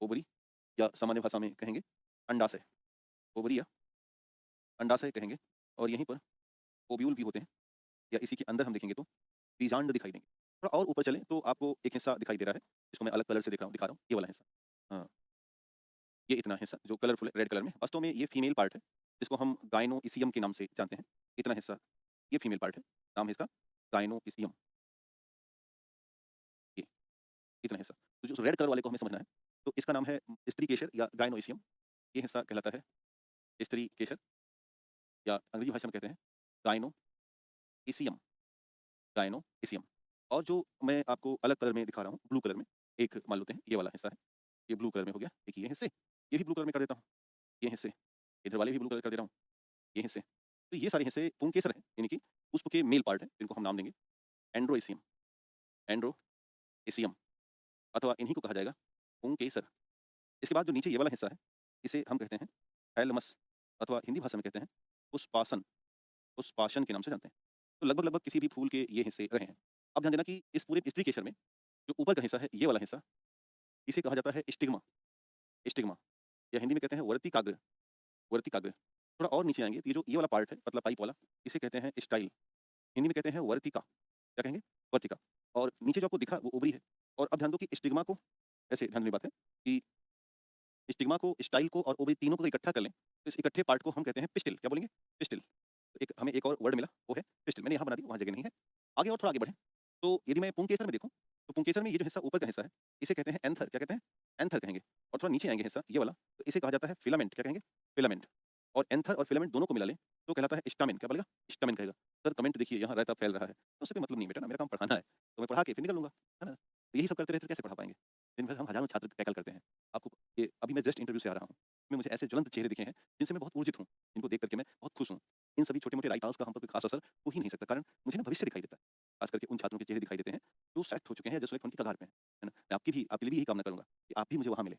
ओवरी या सामान्य भाषा में कहेंगे अंडाशय, ओवरी या अंडाशय कहेंगे। और यहीं पर ओव्यूल भी होते हैं या इसी के अंदर हम देखेंगे तो बीजांड दिखाई देंगे। थोड़ा और ऊपर चलें तो आपको एक हिस्सा दिखाई दे रहा है, इसको मैं अलग कलर से दिखा रहा हूँ, ये वाला हिस्सा। हाँ, ये इतना हिस्सा जो कलरफुल है रेड कलर में, वास्तव में ये फीमेल पार्ट है, जिसको हम गायनोइसियम के नाम से जानते हैं। इतना हिस्सा ये फीमेल पार्ट है, नाम है इसका गायनोइसियम, ये इतना हिस्सा। तो जो रेड कलर वाले को हमें समझना है, तो इसका नाम है स्त्री केशर या गायनोइसियम। ये हिस्सा कहलाता है स्त्री केशर या अंग्रेजी भाषा में कहते हैं गायनोइसियम, गायनोइसियम। और जो मैं आपको अलग कलर में दिखा रहा हूँ, ब्लू कलर में, एक मान लेते हैं ये वाला हिस्सा है, ये ब्लू कलर में हो गया। एक ये हिस्से, ये भी ब्लू कलर में कर देता हूँ, ये हिस्से, इधर वाले भी ब्लू कलर कर दे रहा हूँ, ये हिस्से। तो ये सारे हिस्से पुंकेसर हैं, यानी कि पुष्प के मेल पार्ट हैं, जिनको हम नाम देंगे एंड्रोइसियम, एंड्रोइसियम, अथवा इन्हीं को कहा जाएगा पुंकेसर। इसके बाद जो नीचे ये वाला हिस्सा है, इसे हम कहते हैं थैलमस, अथवा हिंदी भाषा में कहते हैं पुष्पासन, पुष्पासन के नाम से जानते हैं। तो लगभग लगभग किसी भी फूल के ये हिस्से रहे हैं। अब ध्यान देना कि इस पूरे स्त्री केसर में जो ऊपर का हिस्सा है, ये वाला हिस्सा, इसे कहा जाता है स्टिग्मा, स्टिग्मा या हिंदी में कहते हैं वर्तिकाग्र, वर्तिकाग्र। थोड़ा और नीचे आएंगे तो ये जो ये वाला पार्ट है, पतला पाइप वाला, इसे कहते हैं स्टाइल, हिंदी में कहते हैं वर्तिका, क्या कहेंगे, वर्तिका। और नीचे जो आपको दिखा वो ओवरी है। और अब ध्यान दो कि स्टिग्मा को, ऐसे ध्यान देने की बात है कि स्टिग्मा को, स्टाइल को और ओवरी तीनों को इकट्ठा कर लें, तो इस इकट्ठे पार्ट को हम कहते हैं पिस्टिल। क्या बोलेंगे, पिस्टिल। एक हमें एक और वर्ड मिला, वो है पिस्टिल। मैंने यहाँ बना दी, वहाँ जगह नहीं है। आगे और थोड़ा आगे बढ़ें, तो यदि मैं पुंकेसर में देखूँ, तो पुंकेसर में ये जो हिस्सा ऊपर का हिस्सा है, इसे कहते हैं एंथर, क्या कहते हैं, एंथर कहेंगे। और थोड़ा नीचे आएंगे हिस्सा ये वाला, तो इसे कहा जाता है फिलामेंट, क्या कहेंगे, फिलामेंट। और एंथर और फिलामेंट दोनों को मिला लें तो कहलाता है स्टामेन। क्या बोलेगा, स्टामेन कहेगा। सर कमेंट देखिए यहाँ रहता फैल रहा है, तो उससे कोई मतलब नहीं बेटा ना, मेरा काम पढ़ाना है, तो मैं पढ़ा के फिर निकल लूंगा, है ना। तो यही सब करते रहते तो कैसे पढ़ा पाएंगे। दिन भर हम हजारों छात्र टैकल करते हैं। आपको ये अभी मैं जस्ट इंटरव्यू से आ रहा हूँ, में मुझे ऐसे ज्वलंत चेहरे दिखे हैं जिनसे मैं बहुत ऊर्जित हूँ, जिनको देख करके मैं बहुत खुश हूँ। इन सभी छोटे मोटे राइटार्स का हम पर कोई खास असर हो ही नहीं सकता, कारण मुझे ना भविष्य दिखाई देता है। खास करके उन छात्रों के चेहरे दिखाई देते हैं जो सेलेक्ट हो चुके हैं, जो सेलेक्ट होने की कगार पे हैं, है ना। मैं आपकी भी, आपके लिए भी यही कामना करूंगा कि आप भी मुझे वहाँ मिले।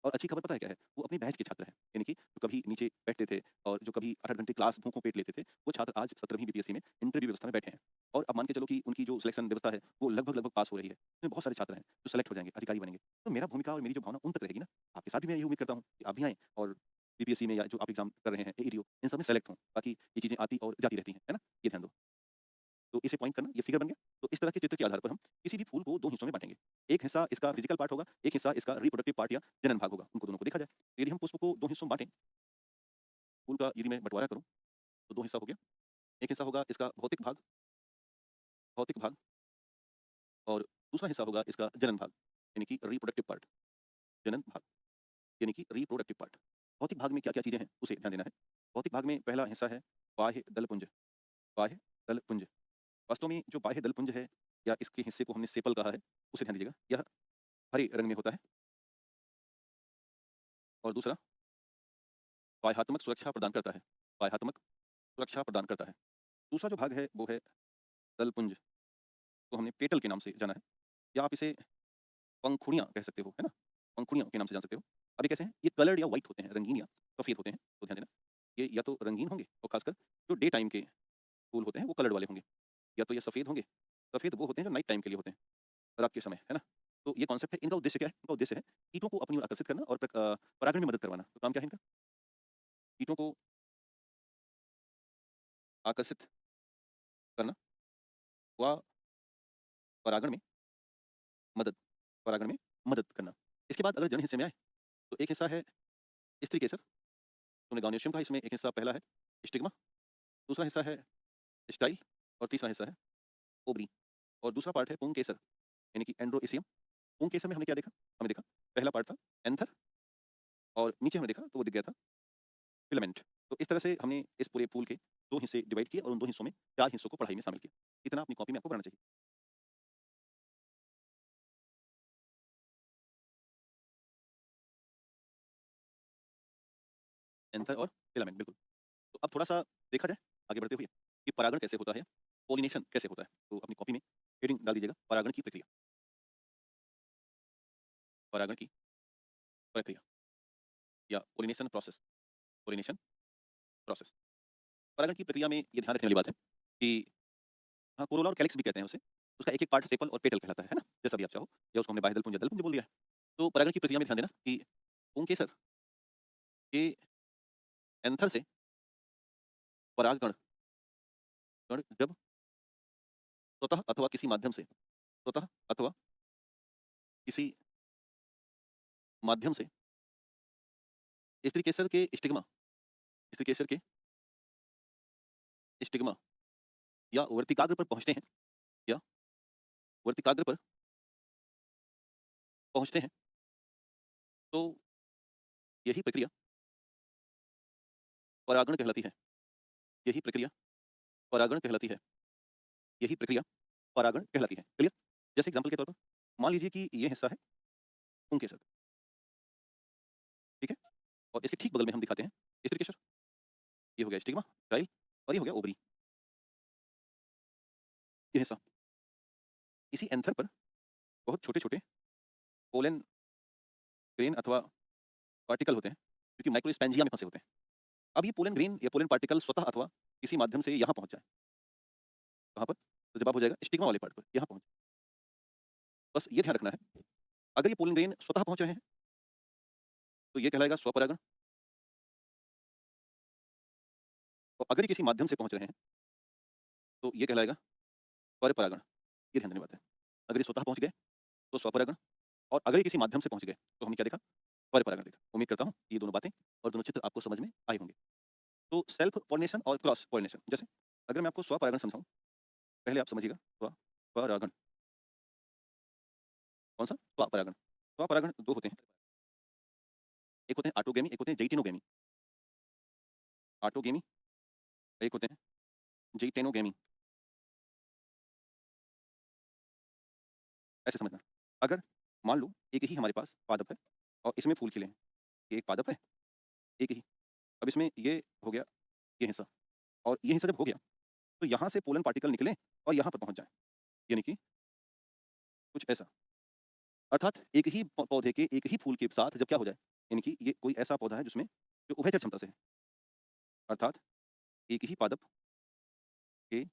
और अच्छी खबर पता है क्या है, वो अपनी बैच के छात्र हैं, यानी कि जो कभी नीचे बैठते थे और जो कभी 8 घंटे क्लास भूखों पेट लेते थे, वो छात्र आज 17वीं बीपीएससी में इंटरव्यू व्यवस्था में बैठे हैं। और अब मान के चलो कि उनकी जो सिलेक्शन व्यवस्था है वो लगभग लगभग पास हो रही है। इसमें बहुत सारे छात्र हैं जो सेलेक्ट हो जाएंगे, अधिकारी बनेंगे। तो मेरा भूमिका और मेरी जो भावना उन तक रहेगी ना, आपके साथ भी मैं ये उम्मीद करता हूँ कि आप भी आएँ और बीपीएससी में या जो आप एग्जाम कर रहे हैं, एईडीओ, इन सब में सेलेक्ट हों। बाकी ये चीज़ें आती और जाती रहती हैं, है ना? ये ध्यान दो। तो इसे पॉइंट करना, ये फिगर बन गया। तो इस तरह के चित्र के आधार पर हम किसी भी फूल को 2 हिस्सों में बाँटेंगे। एक हिस्सा इसका फिजिकल पार्ट होगा, एक हिस्सा इसका रिप्रोडक्टिव पार्ट या जनन भाग होगा। उनको दोनों को देखा जाए। तो यदि हम पुष्प को 2 हिस्सों में बाँटें, फूल का यदि मैं बँटवारा करूँ, तो 2 हिस्सा हो गया। एक हिस्सा होगा इसका भौतिक भाग, भौतिक भाग, और दूसरा हिस्सा होगा इसका जनन भाग, यानी कि रिप्रोडक्टिव पार्ट, जनन भाग, यानी कि रिप्रोडक्टिव पार्ट। भौतिक भाग में क्या-क्या चीज़ें हैं, उसे ध्यान देना है। भौतिक भाग में पहला हिस्सा है बाह्य दलपुंज, बाह्य दलपुंज। वास्तव में जो बाह्य दलपुंज है या इसके हिस्से को हमने सेपल कहा है, उसे ध्यान दीजिएगा। यह हरे रंग में होता है और दूसरा बाह्यात्मक सुरक्षा प्रदान करता है, बाह्यात्मक सुरक्षा प्रदान करता है। दूसरा जो भाग है वो है दलपुंज, को हमने पेटल के नाम से जाना है, या आप इसे पंखुड़ियाँ कह सकते हो, है ना? पंखुड़ियों के नाम से जान सकते हो। अब ये कैसे हैं? ये कलर्ड या व्हाइट होते हैं, रंगीन या सफ़ेद होते हैं, तो ध्यान देना। ये या तो रंगीन होंगे और खासकर जो डे टाइम के फूल होते हैं वो कलर्ड वाले होंगे, या तो ये सफ़ेद होंगे। सफ़ेद वो होते हैं जो नाइट टाइम के लिए होते हैं, रात के समय, है ना? तो ये कॉन्सेप्ट है। इनका उद्देश्य क्या है? इनका उद्देश्य है कीटों को अपनी ओर आकर्षित करना और परागण में मदद करवाना। तो काम क्या है इनका? कीटों को आकर्षित करना व परागण में मदद, परागण में मदद करना। इसके बाद अगर जन हिस्से में आए, तो एक हिस्सा है स्त्री केसर, तुमने गाउनिशियम कहा, इसमें एक हिस्सा पहला है स्टिग्मा, दूसरा हिस्सा है स्टाइल और तीसरा हिस्सा है ओबरी, और दूसरा पार्ट है पुंकेसर, यानी कि एंड्रोइसियम। पुंकेसर में हमने क्या देखा? हमने देखा पहला पार्ट था एंथर, और नीचे हमने देखा तो वो दिख गया था फिलामेंट। तो इस तरह से हमने इस पूरे फूल के 2 हिस्से डिवाइड किए और उन 2 हिस्सों में 4 हिस्सों को पढ़ाई में शामिल किया। इतना अपनी कॉपी में आपको बनाना चाहिए। एंथर और फिलामेंट, बिल्कुल। तो अब थोड़ा-सा देखा जाए आगे बढ़ते हुए कि परागण कैसे होता है, पॉलिनेशन कैसे होता है। तो अपनी कॉपी में हेडिंग डाल दीजिएगा परागण की प्रक्रिया, परागण की प्रक्रिया या पॉलिनेशन प्रोसेस, पॉलिनेशन प्रोसेस। परागण की प्रक्रिया में ये ध्यान रखने वाली बात है कि हाँ, कोरोला और कैलिक्स भी कहते हैं उसे। उसका एक-एक पार्ट सेपल और पेटल कहलाता है ना? जैसा भी आप चाहो, या उसको हमने बाह्य दलपुंज या दलपुंज बोल दिया है। तो परागण की प्रक्रिया में ध्यान देना कि पुंकेसर के एंथर से परागकण कण जब स्वतः अथवा किसी माध्यम से स्वतः अथवा किसी माध्यम से स्त्रीकेसर के स्टिग्मा या वर्तिकाग्र पर पहुँचते हैं या वर्तिकाग्र पर पहुँचते हैं, तो यही प्रक्रिया परागण कहलाती है। यही प्रक्रिया परागण कहलाती है। यही प्रक्रिया परागण कहलाती है। क्लियर? जैसे एग्ज़ाम्पल के तौर पर मान लीजिए कि ये हिस्सा है पुंकेसर, ठीक है? और इसके ठीक बगल में हम दिखाते हैं स्त्रीकेसर। ये हो गया स्टिग्मा, स्टाइल, और ये हो गया ओवरी, ये हिस्सा। इसी एंथर पर बहुत छोटे-छोटे पोलन ग्रेन अथवा पार्टिकल होते हैं, जो कि माइक्रोस्पैन्जिया में फँसे होते हैं। अब ये पोलन ग्रेन या पोलन पार्टिकल स्वतः अथवा किसी माध्यम से यहाँ पहुँच जाए। कहाँ पर? तो जवाब हो जाएगा स्टिग्मा वाले पार्ट पर, यहाँ पहुँच। बस ये ध्यान रखना है, अगर ये पोलन ग्रेन स्वतः पहुँच रहे हैं, तो ये कहलाएगा स्वपरागण, और अगर ये किसी माध्यम से पहुँच रहे हैं, तो ये कहलाएगा परपरागण। ये ध्यान देने वाली बात है। अगर ये स्वतः पहुँच गए, तो स्वपरागण, और अगर ये किसी माध्यम से पहुँच गए, तो हमने क्या देखा? परपरागण देखा। उम्मीद करता हूँ ये दोनों बातें और दोनों चित्र आपको समझ में आए होंगे। तो सेल्फ पॉलिनेशन और क्रॉस पॉलिनेशन, जैसे अगर मैं आपको स्वपरागण समझाऊँ, पहले आप समझिएगा स्वपरागण। कौन-सा? स्वपरागण। स्वपरागण 2 होते हैं। एक होते हैं ऑटोगैमी, एक होते हैं ज़ेइटिनोगैमी। ऑटोगैमी, एक होते हैं ज़ेइटेनोगैमी। ऐसे समझना। अगर मान लो एक ही हमारे पास पादप है और इसमें फूल खिले हैं। ये एक पादप है, एक ही। अब इसमें ये हो गया ये हिस्सा, और ये हिस्सा जब हो गया, तो यहाँ से पोलन पार्टिकल निकलें और यहाँ पर पहुँच जाएँ। यानी कि कुछ ऐसा। अर्थात एक ही पौधे के एक ही फूल के साथ जब क्या हो जाए, यानी कि ये कोई ऐसा पौधा है जिसमें जो उभयचर क्षमता से है। अर्थात एक ही पादप के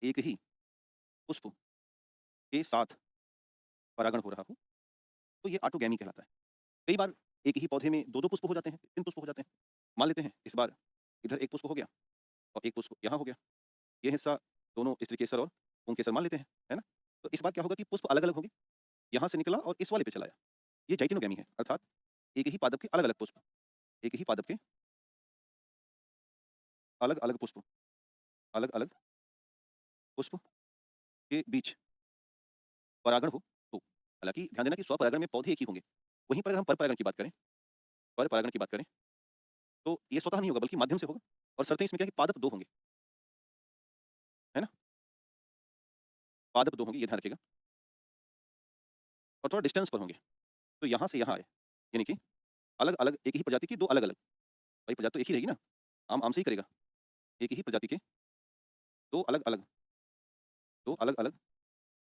एक ही पुष्प के साथ परागण हो रहा हो, तो ये ऑटोगैमी कहलाता है। कई बार एक ही पौधे में 2-2 पुष्प हो जाते हैं, 3 पुष्प हो जाते हैं। मान लेते हैं इस बार इधर एक पुष्प हो गया और एक पुष्प यहाँ हो गया। ये हिस्सा दोनों स्त्रीकेसर और पुंकेसर मान लेते हैं, है ना? तो इस बार क्या होगा कि पुष्प अलग-अलग होंगे। यहाँ से निकला और इस वाले पे चला आया। ये ज़ाइटिनोगैमी है, अर्थात एक ही पादप के अलग-अलग पुष्प, एक ही पादप के अलग-अलग पुष्प, अलग-अलग पुष्प के बीच परागण हो तो। हालाँकि ध्यान देना कि स्वपरागण में पौधे एक ही होंगे। वहीं पर अगर हम परपरागण की बात करें, परपरागण की बात करें, तो ये स्वतः नहीं होगा बल्कि माध्यम से होगा, और शर्तें इसमें क्या है कि पादप 2 होंगे, है ना? पादप 2 होंगे, ये ध्यान रखिएगा, और थोड़ा डिस्टेंस पर होंगे। तो यहाँ से यहाँ आए, यानी कि अलग-अलग एक ही प्रजाति की 2 अलग-अलग, भाई प्रजाति तो एक ही रहेगी ना, आम आम से ही करेगा। एक ही प्रजाति के 2 अलग-अलग 2 अलग-अलग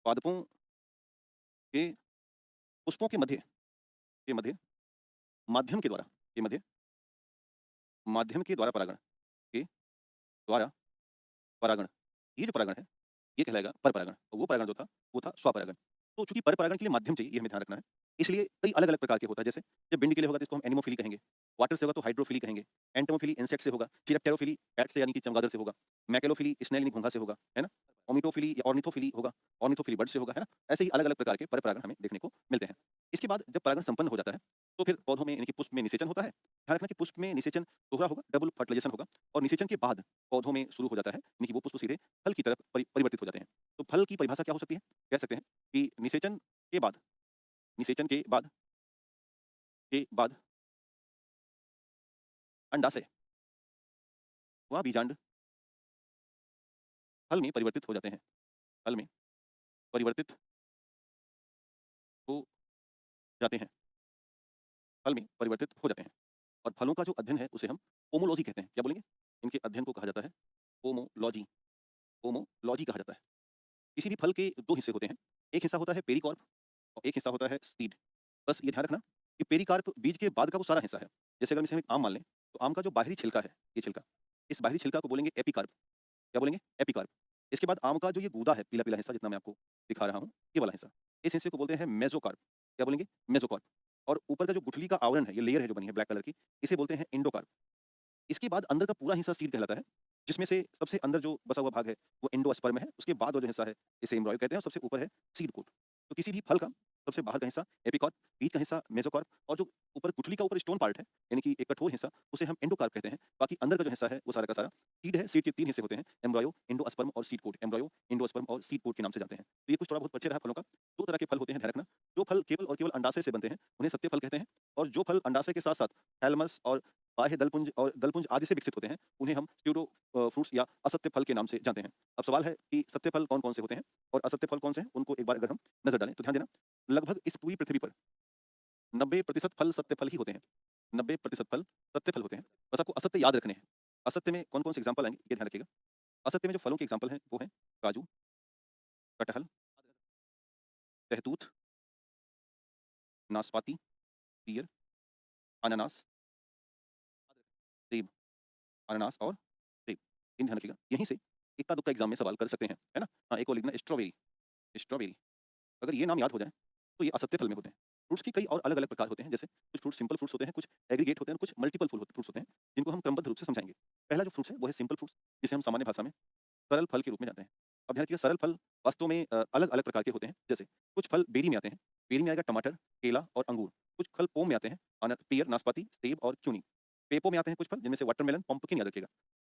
पादपों के पुष्पों के मध्य माध्यम के द्वारा माध्यम के द्वारा परागण के द्वारा परागण, ये जो परागण है, ये कहलाएगा परपरागण, और वो परागण जो था, वो था स्वपरागण। तो चूँकि परपरागण के लिए माध्यम चाहिए, ये हमें ध्यान रखना है। इसलिए कई अलग-अलग प्रकार के होता है, जैसे जब भिंडी के लिए होगा तो इसको हम एनेमोफिली कहेंगे, वाटर से होगा तो हाइड्रोफिली कहेंगे, एंटोमोफिली इंसेक्ट से होगा, चिरैप्टेरोफिली बैट से यानी कि चमगादड़ से होगा, मैकेलोफिली स्नेल यानी घोंघा से होगा, है ना? ओमिटोफिली या ऑर्निथोफिली होगा, ऑर्निथोफिली बर्ड से होगा, है ना? ऐसे ही अलग-अलग प्रकार के परपरागण हमें देखने को मिलते हैं। इसके बाद जब परागण संपन्न हो जाता है, तो फिर पौधों में यानी कि पुष्प में निषेचन होता है। ध्यान रखना कि पुष्प में निषेचन दोहरा होगा, डबल फर्टिलाइजेशन होगा, और निषेचन के बाद पौधों में शुरू हो जाता है, यानी कि वो पुष्प सीधे फल की तरफ परिवर्तित हो जाते हैं। तो फल की परिभाषा क्या हो सकती है? कह सकते हैं कि निषेचन के बाद अंडाशय व बीजांड फल में परिवर्तित हो जाते हैं। फल में परिवर्तित हो जाते हैं। फल में परिवर्तित हो जाते हैं। और फलों का जो अध्ययन है उसे हम पोमोलॉजी कहते हैं। क्या बोलेंगे? इनके अध्ययन को कहा जाता है पोमोलॉजी। पोमोलॉजी कहा जाता है। किसी भी फल के 2 हिस्से होते हैं। एक हिस्सा होता है पेरिकार्प और एक हिस्सा होता है सीड। बस ये ध्यान रखना कि पेरिकार्प बीज के बाद का वो सारा हिस्सा है। जैसे अगर हम इसे आम मान लें, तो आम का जो बाहरी छिलका है, ये छिलका, इस बाहरी छिलका को बोलेंगे एपिकार्प। क्या बोलेंगे? एपिकार्प। इसके बाद आम का जो ये गूदा है, पीला-पीला हिस्सा जितना मैं आपको दिखा रहा हूँ, ये वाला हिस्सा, इस हिस्से को बोलते हैं मेसोकार्प। क्या बोलेंगे? मेसोकार्प। और ऊपर का जो गुठली का आवरण है, ये लेयर है जो बनी है ब्लैक कलर की, इसे बोलते हैं एंडोकार्प। इसके बाद अंदर का पूरा हिस्सा सीड कहलाता है, जिसमें से सबसे अंदर जो बसा हुआ भाग है, वो एंडोस्पर्म है। उसके बाद वो जो हिस्सा है, इसे एम्ब्रॉय कहते हैं और सबसे ऊपर है सीड कोट। तो किसी भी फल का सबसे बाहर का हिस्सा एपिकार्प, बीच का हिस्सा मेसोकार्प और जो ऊपर गुठली का ऊपर स्टोन पार्ट है, यानी कि एक कठोर हिस्सा, उसे हम एंडोकार्प कहते हैं। बाकी अंदर का जो हिस्सा है, वो सारा का सारा सीड है। सीड के 3 हिस्से होते हैं, एम्ब्रायो, एंडोस्पर्म और सीड कोट। एम्ब्रायो, एंडोस्पर्म और सीड कोट के नाम से जानते हैं। तो ये कुछ थोड़ा बहुत परिचय रहा फलों का। 2 तरह के फल होते हैं, ध्यान रखना। जो फल केवल और केवल अंडाशय से बनते हैं, उन्हें सत्य फल कहते हैं और जो फल अंडाशय के साथ-साथ थैलमस और बाह्य दलपुंज और दलपुंज आदि से विकसित होते हैं, उन्हें हम स्यूडो फ्रूट्स या असत्य फल के नाम से जानते हैं। अब सवाल है कि सत्य फल कौन-कौन से होते हैं और असत्य फल कौन से हैं? उनको एक बार अगर हम नज़र डालें तो ध्यान देना, लगभग इस पूरी पृथ्वी पर 90% फल सत्य फल ही होते हैं। 90% फल सत्य फल होते हैं। बस आपको असत्य याद रखने हैं। असत्य में कौन-कौन से एग्ज़ाम्पल आएँगे, ये ध्यान रखिएगा। असत्य में जो फलों के एग्ज़ाम्पल हैं, वो हैं काजू, कटहल, सहतूत, नाशपाती, पीयर, अनानास, सेब, अनानास और सेब। इन ध्यान रखिएगा। यहीं से इक्का-दुक्का एग्ज़ाम में सवाल कर सकते हैं, है ना? हाँ, एक और लिखना स्ट्रॉबेरी, स्ट्रॉबेरी। अगर ये नाम याद हो जाए, तो ये असत्य फल में होते हैं। फ्रूट्स के कई और अलग-अलग प्रकार होते हैं, जैसे कुछ फ्रूट्स सिंपल फ्रूट्स होते हैं, कुछ एग्रीगेट होते हैं और कुछ मल्टीपल फ्रूट्स होते हैं, जिनको हम क्रमबद्ध रूप से समझाएँगे। पहला जो फ्रूट्स है, वो है सिंपल फ्रूट्स, जिसे हम सामान्य भाषा में सरल फल के रूप में जानते हैं। अब ध्यान रखिएगा, सरल फल वास्तव में अलग-अलग प्रकार के होते हैं, जैसे कुछ फल बेरी में आते हैं। बेरी में आएगा टमाटर, केला और अंगूर। कुछ फल पोम में आते हैं, पेयर, नाशपाती, सेब और क्यूनी। पेपो में आते हैं कुछ फल, जिनमें से वाटरमेलन, पम्पकिन याद रखिएगा,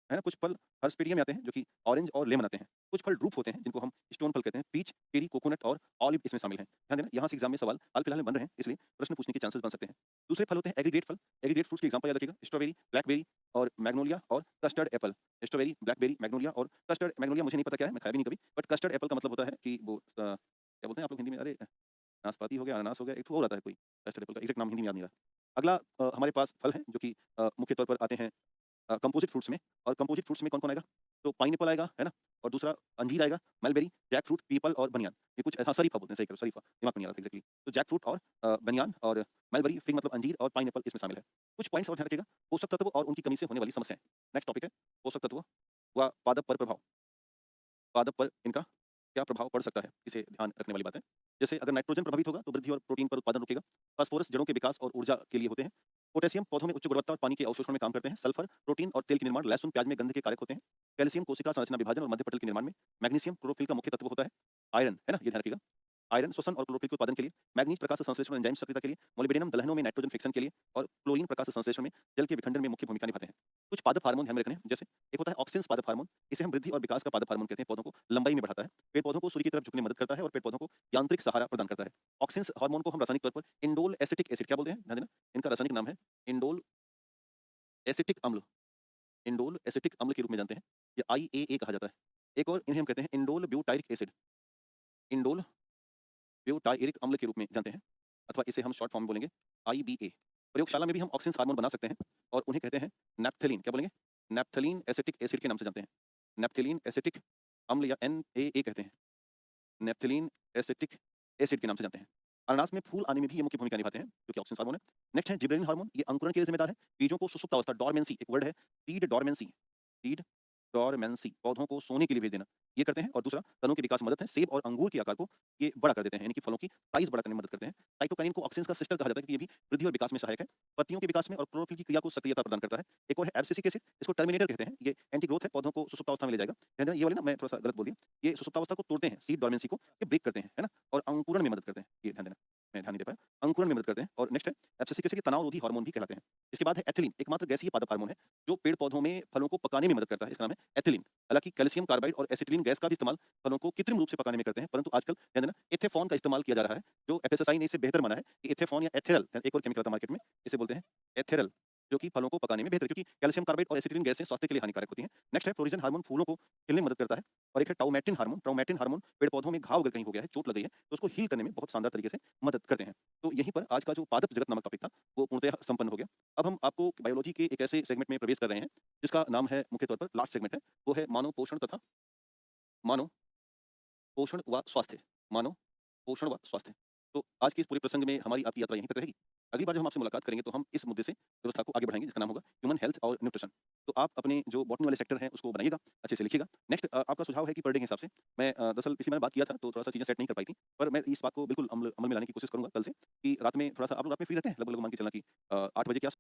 है ना? कुछ फल हर्सपेडियम में आते हैं, जो कि ऑरेंज और लेमन आते हैं। कुछ फल ड्रूप होते हैं, जिनको हम स्टोन फल कहते हैं। पीच, चेरी, कोकोनट और ऑलिव इसमें शामिल हैं। ध्यान देना, यहाँ से एग्ज़ाम में सवाल हाल-फिलहाल में बन रहे हैं, इसलिए प्रश्न पूछने के चांसेस बन सकते हैं। दूसरे फल होते हैं एग्रीगेट फल। एग्रीगेट फ्रूट्स के एग्ज़ाम्पल याद रखिएगा, स्ट्रॉबेरी, ब्लैकबेरी और मैग्नोलिया और custard Apple. Strawberry, blackberry, Magnolia और कस्टर्ड। मैग्नोलिया मुझे नहीं पता क्या है, मैं खाया भी नहीं कभी, बट कस्टर्ड एपल का मतलब होता है कि वो क्या बोलते हैं आप लोग हिंदी में? अरे! नाशपाती हो गया, अनानास हो गया, एक तो और आता है कोई कस्टर्ड एपल का, एग्ज़ैक्ट नाम हिंदी में याद नहीं आ रहा। अगला हमारे पास फल है जो कि मुख्य तौर पर आते हैं कंपोजिट फ्रूट्स में। और कंपोजिट फ्रूट्स में कौन-कौन आएगा? तो पाइनएप्पल आएगा, है ना? और दूसरा अंजीर आएगा, मलबेरी, जैकफ्रूट, पीपल और बनियान। ये कुछ हाँ, शरीफा बोलते हैं, सही कह रहे हो, शरीफा, दिमाग में नहीं आ रहा था एग्ज़ैक्टली। तो जैकफ्रूट और बनियान और मलबेरी, फिग मतलब अंजीर और पाइनएप्पल इसमें शामिल है। कुछ पॉइंट्स और ध्यान रखिएगा, पोषक तत्व और उनकी कमी से होने वाली समस्याएँ। नेक्स्ट टॉपिक है पोषक तत्व व पादप पर प्रभाव। पादप पर इनका क्या प्रभाव पड़ सकता है? इसे ध्यान रखने वाली बात है। जैसे अगर नाइट्रोजन प्रभावित होगा तो वृद्धि और प्रोटीन पर उत्पादन रुकेगा। फास्फोरस जड़ों के विकास और ऊर्जा के लिए होते हैं। पोटेशियम पौधों में उच्च गुणवत्ता और पानी के अवशोषण में काम करते हैं। सल्फर प्रोटीन और तेल के निर्माण, लहसुन, प्याज में गंध के कारक होते हैं। कैल्शियम कोशिका संरचना विभाजन और मध्य पटल के निर्माण में। मैग्नीशियम क्लोरोफिल का मुख्य तत्व होता है। आयरन, है ना? ये ध्यान रखिएगा। आयरन श्वसन और क्लोरोफिल के उत्पादन के लिए। मैग्नीज प्रकाश संश्लेषण और एंजाइम सक्रियता के लिए। मोलिब्डेनम दलहनों में नाइट्रोजन फिक्सन के लिए और क्लोरीन प्रकाश संश्लेषण में जल के विखंडन में मुख्य भूमिका निभाते हैं। कुछ पादप हार्मोन ध्यान में रखने हैं, जैसे एक होता है ऑक्सिन्स पादप हार्मोन। इसे हम वृद्धि और विकास का पादप हार्मोन कहते हैं। पौधों को लंबाई में बढ़ाता है, पेड़ पौधों को सूर्य की तरफ झुकने में मदद करता है और पेड़ पौधों को यांत्रिक सहारा प्रदान करता है। ऑक्सिन्स हार्मोन को हम रासायनिक तौर पर इंडोल एसिटिक एसिड क्या बोलते हैं? ध्यान देना, इनका रासायनिक नाम है इंडोल एसिटिक अम्ल। इंडोल एसिटिक अम्ल के रूप में जानते हैं। ये IAA कहा जाता है। एक और इन्हें हम कहते हैं indole butyric acid. Indole butyric अम्ल के रूप में जानते हैं, अथवा इसे हम शॉर्ट फॉर्म में बोलेंगे IBA। प्रयोगशाला में भी हम ऑक्सिन्स हार्मोन बना सकते हैं और उन्हें कहते हैं नैप्थेलीन। क्या बोलेंगे? नैप्थेलीन एसिटिक एसिड के नाम से जानते हैं। नैप्थेलीन एसिटिक अम्ल या NAA कहते हैं। नैप्थेलीन एसिटिक एसिड के नाम से जानते हैं। अनानास में फूल आने में भी ये मुख्य भूमिका निभाते हैं, जो कि ऑक्सिन हार्मोन है। नेक्स्ट है जिबरेलिन हार्मोन, ये अंकुरण के लिए जिम्मेदार है। बीजों को सुसुप्त अवस्था डोरमेंसी एक वर्ड है, सीड डोरमेंसी, सीड डोरमेंसी, पौधों को सोने के लिए भेज देना, ये करते हैं। और दूसरा तनों के विकास में मदद है। सेब और अंगूर के आकार को ये बड़ा कर देते हैं, यानी कि फलों की साइज बड़ा करने में मदद करते हैं। साइटोकाइनिन को ऑक्सिन्स का सिस्टर कहा जाता है क्योंकि ये भी वृद्धि और विकास में सहायक है। पत्तियों के विकास में और क्लोरोफिल की क्रिया को सक्रियता प्रदान करता है। एक और है एब्सिसिक एसिड, इसको टर्मिनेटर कहते हैं। ये एंटी ग्रोथ है, पौधों को सुसुप्त अवस्था में ले जाएगा। ध्यान देना, ये वाले ना मैं थोड़ा सा गलत बोल दिया, ये सुसुप्त अवस्था को तोड़ते हैं, सीड डोरमेंसी को ये ब्रेक करते हैं, है ना? और अंकुरण में मदद करते हैं, ये ध्यान देना, मैं ध्यान नहीं दे पाया, अंकुरण में मदद करते हैं। और नेक्स्ट है एब्सिसिक एसिड, तनाव रोधी हार्मोन भी कहलाते हैं। इसके बाद है एथिलीन, एकमात्र गैसीय पादप हार्मोन है जो पेड़ पौधों में फलों को पकाने में मदद करता है, इसका नाम है एथिलीन। हालांकि कैल्शियम कार्बाइड और एसिटिलीन गैस का भी इस्तेमाल फलों को कृत्रिम रूप से पकाने में करते हैं, परंतु आजकल ध्यान देना एथेफॉन का इस्तेमाल किया जा रहा है, जो एफएसएसआई ने इसे बेहतर माना है कि एथेफॉन या एथेरल, एक और केमिकल आता है मार्केट में, इसे बोलते हैं एथेरल, जो कि फलों को पकाने में बेहतर, क्योंकि कैल्शियम कार्बाइड और एसिटिलीन गैसें स्वास्थ्य के लिए हानिकारक होती हैं। नेक्स्ट है फ्लोरिजन हार्मोन, फूलों को खिलने में मदद करता है। और एक है टाउमेटिन हार्मोन। टाउमेटिन हार्मोन पेड़ पौधों में घाव अगर कहीं हो गया है, चोट लग गई है, तो उसको हील करने में बहुत शानदार तरीके से मदद करते हैं। तो यहीं पर आज का जो पादप जगत नामक टॉपिक था, वो पूर्णतः संपन्न हो गया। अब हम आपको बायोलॉजी के एक ऐसे सेगमेंट में प्रवेश कर रहे हैं, जिसका नाम है, मुख्य तौर पर लास्ट सेगमेंट है, वो है मानव पोषण तथा मानव पोषण व स्वास्थ्य। मानव पोषण व स्वास्थ्य। तो आज के इस पूरे प्रसंग में हमारी आपकी यात्रा यहीं तक रहेगी। अगली बार जब हम आपसे मुलाकात करेंगे तो हम इस मुद्दे से व्यवस्था को आगे बढ़ाएँगे जिसका नाम होगा ह्यूमन हेल्थ और न्यूट्रिशन। तो आप अपने जो बॉटनी वाले सेक्टर हैं उसको बनाइएगा, अच्छे से लिखिएगा। नेक्स्ट आपका सुझाव है कि पर डे के हिसाब से मैं दरअसल पिछली बार बात किया था तो थोड़ा-सा चीज़ें सेट नहीं कर पाई थी। पर मैं इस बात को बिल्कुल अमल अमल में लाने की कोशिश करूँगा कल से कि रात में थोड़ा-सा आप लोग रात में फ्री रहते हैं? लगभग मान के चलना कि 8 बजे के आस